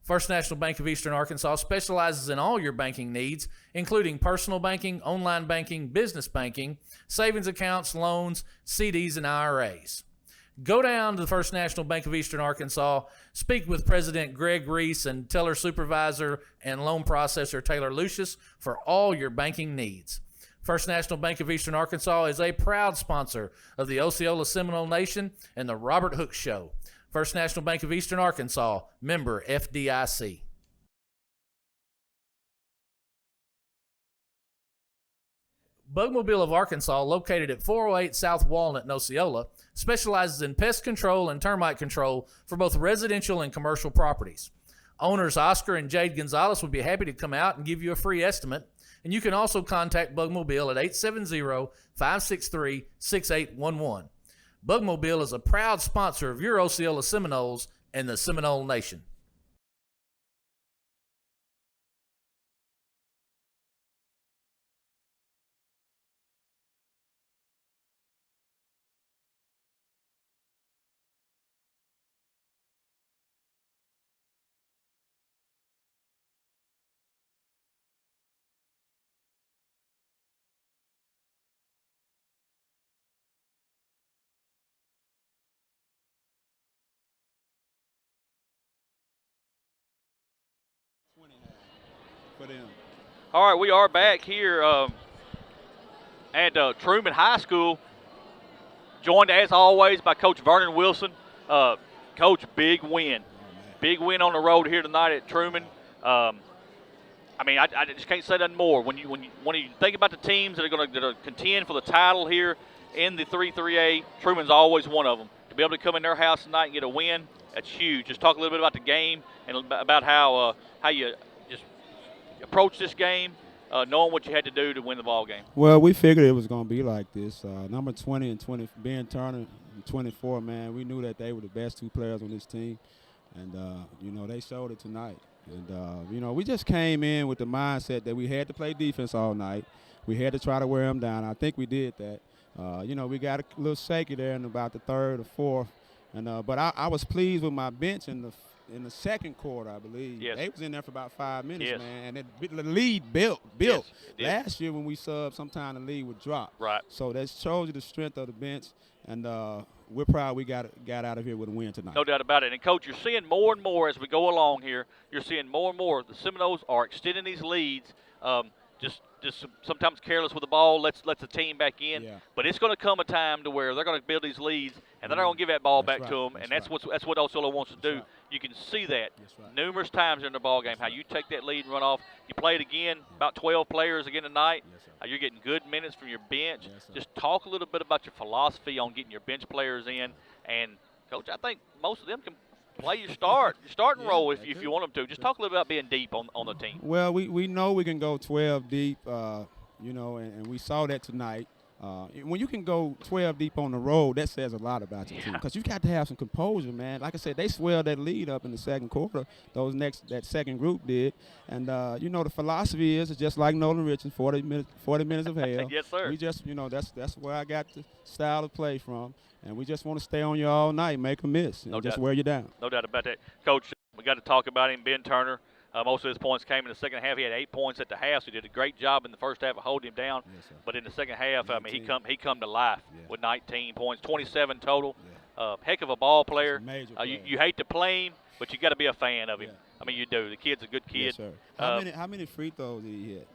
First National Bank of Eastern Arkansas specializes in all your banking needs, including personal banking, online banking, business banking, savings accounts, loans, CDs, and IRAs. Go down to the First National Bank of Eastern Arkansas, speak with President Greg Reese and teller supervisor and loan processor Taylor Lucius for all your banking needs. First National Bank of Eastern Arkansas is a proud sponsor of the Osceola Seminole Nation and the Robert Hooks Show. First National Bank of Eastern Arkansas, member FDIC. Bugmobile of Arkansas, located at 408 South Walnut in Osceola, specializes in pest control and termite control for both residential and commercial properties. Owners Oscar and Jade Gonzalez would be happy to come out and give you a free estimate, and you can also contact Bugmobile at 870-563-6811. Bugmobile is a proud sponsor of your Osceola Seminoles and the Seminole Nation. For them. All right, we are back here at Trumann High School, joined as always by Coach Vernon Wilson. Coach, big win. Big win on the road here tonight at Trumann. I just can't say nothing more. When you think about the teams that are going to contend for the title here in the 3-3A, Trumann's always one of them. To be able to come in their house tonight and get a win, that's huge. Just talk a little bit about the game and about how you just approach this game, knowing what you had to do to win the ball game. Well, we figured it was going to be like this. Number 20 and 20, Ben Turner, 24, man, we knew that they were the best two players on this team. And, they showed it tonight. And, we just came in with the mindset that we had to play defense all night. We had to try to wear them down. I think we did that. We got a little shaky there in about the third or fourth. And but I was pleased with my bench in the second quarter, I believe. Yes. They was in there for about 5 minutes, Yes. man. And the lead built. Yes, Last year when we subbed, sometime the lead would drop. Right. So that shows you the strength of the bench. And we're proud we got out of here with a win tonight. No doubt about it. And, Coach, you're seeing more and more as we go along here. You're seeing more and more. The Seminoles are extending these leads. Just sometimes careless with the ball, lets the team back in. Yeah. But it's going to come a time to where they're going to build these leads, and they're not going to give that ball back to them. And that's what Osceola wants to do. Right. You can see that right. numerous times in the ball game, how you take that lead and run off. You play it again, about 12 players again tonight. Yes, sir. You're getting good minutes from your bench. Yes, sir. Just talk a little bit about your philosophy on getting your bench players in. And, Coach, I think most of them can play your starting role if you want them to. Just talk a little about being deep on the team. Well, we know we can go 12 deep, and we saw that tonight. When you can go 12 deep on the road, that says a lot about your team because you've got to have some composure, man. Like I said, they swelled that lead up in the second quarter. That second group did, and the philosophy is just like Nolan Richards, 40 minutes of hell. Yes, sir. We just, that's where I got the style of play from, and we just want to stay on you all night, make a miss, and just wear you down. No doubt about that, Coach. We got to talk about him, Ben Turner. Most of his points came in the second half. He had 8 points at the half, so he did a great job in the first half of holding him down. Yes, sir. But in the second half, he come to life with 19 points, 27 total. Yeah. Heck of a ball player. Major player. You hate to play him, but you got to be a fan of him. Yeah. I mean, you do. The kid's a good kid. Yes, sir. How many free throws did he hit?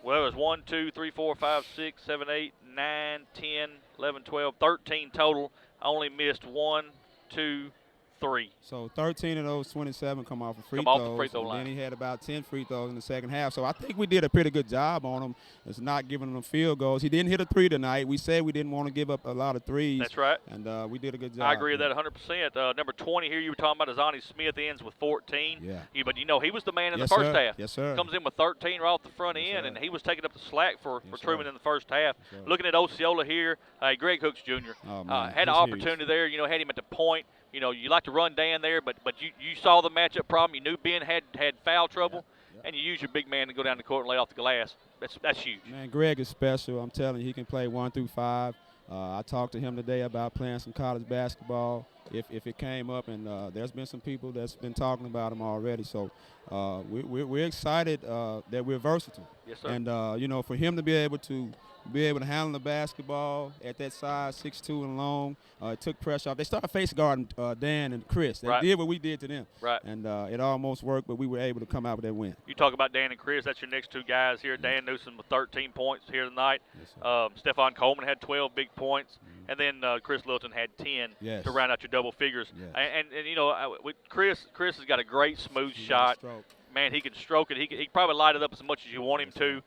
Well, it was 1, 2, 3, 4, 5, 6, 7, 8, 9, 10, 11, 12, 13 total. Only missed 1, 2, 3. So 13 of those 27 come off of free Come throws. off the free throw and line. then he had about 10 free throws in the second half. So I think we did a pretty good job on him. It's not giving him field goals. He didn't hit a 3 tonight. We said we didn't want to give up a lot of threes. That's right. And we did a good job. I agree with that 100%. Number 20 here, you were talking about Azani Smith ends with 14. Yeah. But, he was the man in Yes, the first sir. half. Yes, sir. Comes in with 13 right off the front end, sir. and he was taking up the slack for Yes, Truman sir. in the first half. Yes, sir. Looking at Osceola here, Greg Hooks Jr. Oh, man. Had an He's opportunity there. Had him at the point. You like to run Dan there, but you saw the matchup problem. You knew Ben had foul trouble, and you use your big man to go down the court and lay off the glass. That's huge. Man, Greg is special. I'm telling you, he can play 1 through 5. I talked to him today about playing some college basketball. if it came up, and there's been some people that's been talking about him already. So we're excited that we're versatile. Yes, sir. And you know, for him to be able to handle the basketball at that size, 6'2" and long, it took pressure off. They started face guarding Dan and Chris. They did what we did to them. Right. And it almost worked, but we were able to come out with that win. You talk about Dan and Chris. That's your next two guys here. Dan Newsom with 13 points here tonight. Yes, Stephon Coleman had 12 big points. And then Chris Littleton had 10 to round out your double figures. Yes. And you know, with Chris has got a great smooth shot. Man, he can stroke it. He can probably light it up as much as you want him to.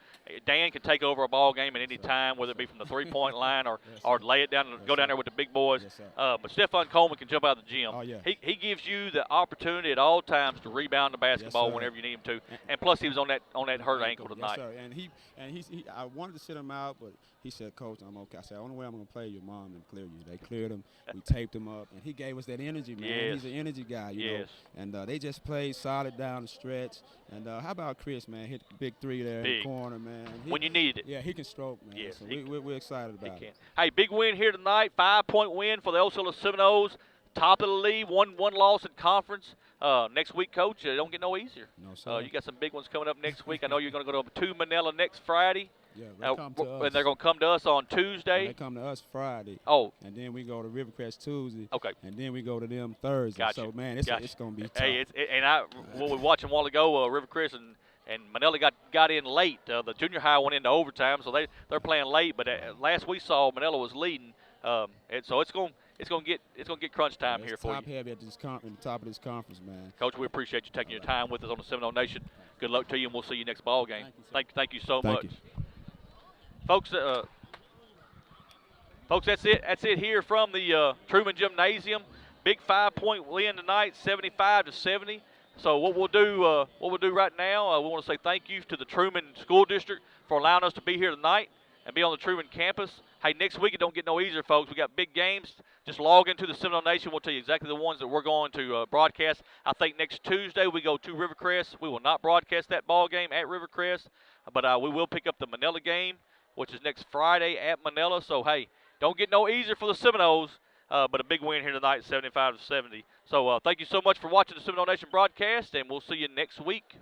Dan can take over a ball game at any time, whether it be from the three-point line or lay it down and go down there with the big boys. But Stephon Coleman can jump out of the gym. Oh, yeah. He gives you the opportunity at all times to rebound the basketball whenever you need him to. And plus, he was on that hurt ankle tonight. Yes, sir. And he I wanted to sit him out, but he said, "Coach, I'm okay." I said, "The only way I'm going to play your mom and clear you." They cleared him. We taped him up, and he gave us that energy, man. Yes. He's an energy guy, you know. And they just played solid down the stretch. And how about Chris, man? Hit the big three there in the corner, man. When you needed it. Yeah, he can stroke, man. Yes, so we're excited about it. Hey, big win here tonight. 5-point win for the Osceola Seminoles. Top of the league, one loss in conference. Next week, Coach, it don't get no easier. No, sir. You got some big ones coming up next week. I know you're going to go to Manila next Friday. Yeah, they come to us. And they're going to come to us on Tuesday. They come to us Friday. Oh. And then we go to Rivercrest Tuesday. Okay. And then we go to them Thursday. Gotcha. So, man, it's going to be tough. Hey, what we watched a while ago, Rivercrest and Manila got in late. The junior high went into overtime, so they're playing late. But last we saw, Manila was leading, and so it's going to get crunch time here for you. Top heavy at the top of this conference, man. Coach, we appreciate you taking your time with us on the Seminole Nation. Good luck to you, and we'll see you next ball game. Thank you so much, folks. Folks, that's it. That's it here from the Trumann Gymnasium. Big 5-point win tonight, 75-70. So what we'll do right now, we want to say thank you to the Trumann School District for allowing us to be here tonight and be on the Trumann campus. Hey, next week it don't get no easier, folks. We got big games. Just log into the Seminole Nation. We'll tell you exactly the ones that we're going to broadcast. I think next Tuesday we go to Rivercrest. We will not broadcast that ball game at Rivercrest, but we will pick up the Manila game, which is next Friday at Manila. So, hey, don't get no easier for the Seminoles, but a big win here tonight, 75-70. So thank you so much for watching the Seminole Nation broadcast, and we'll see you next week.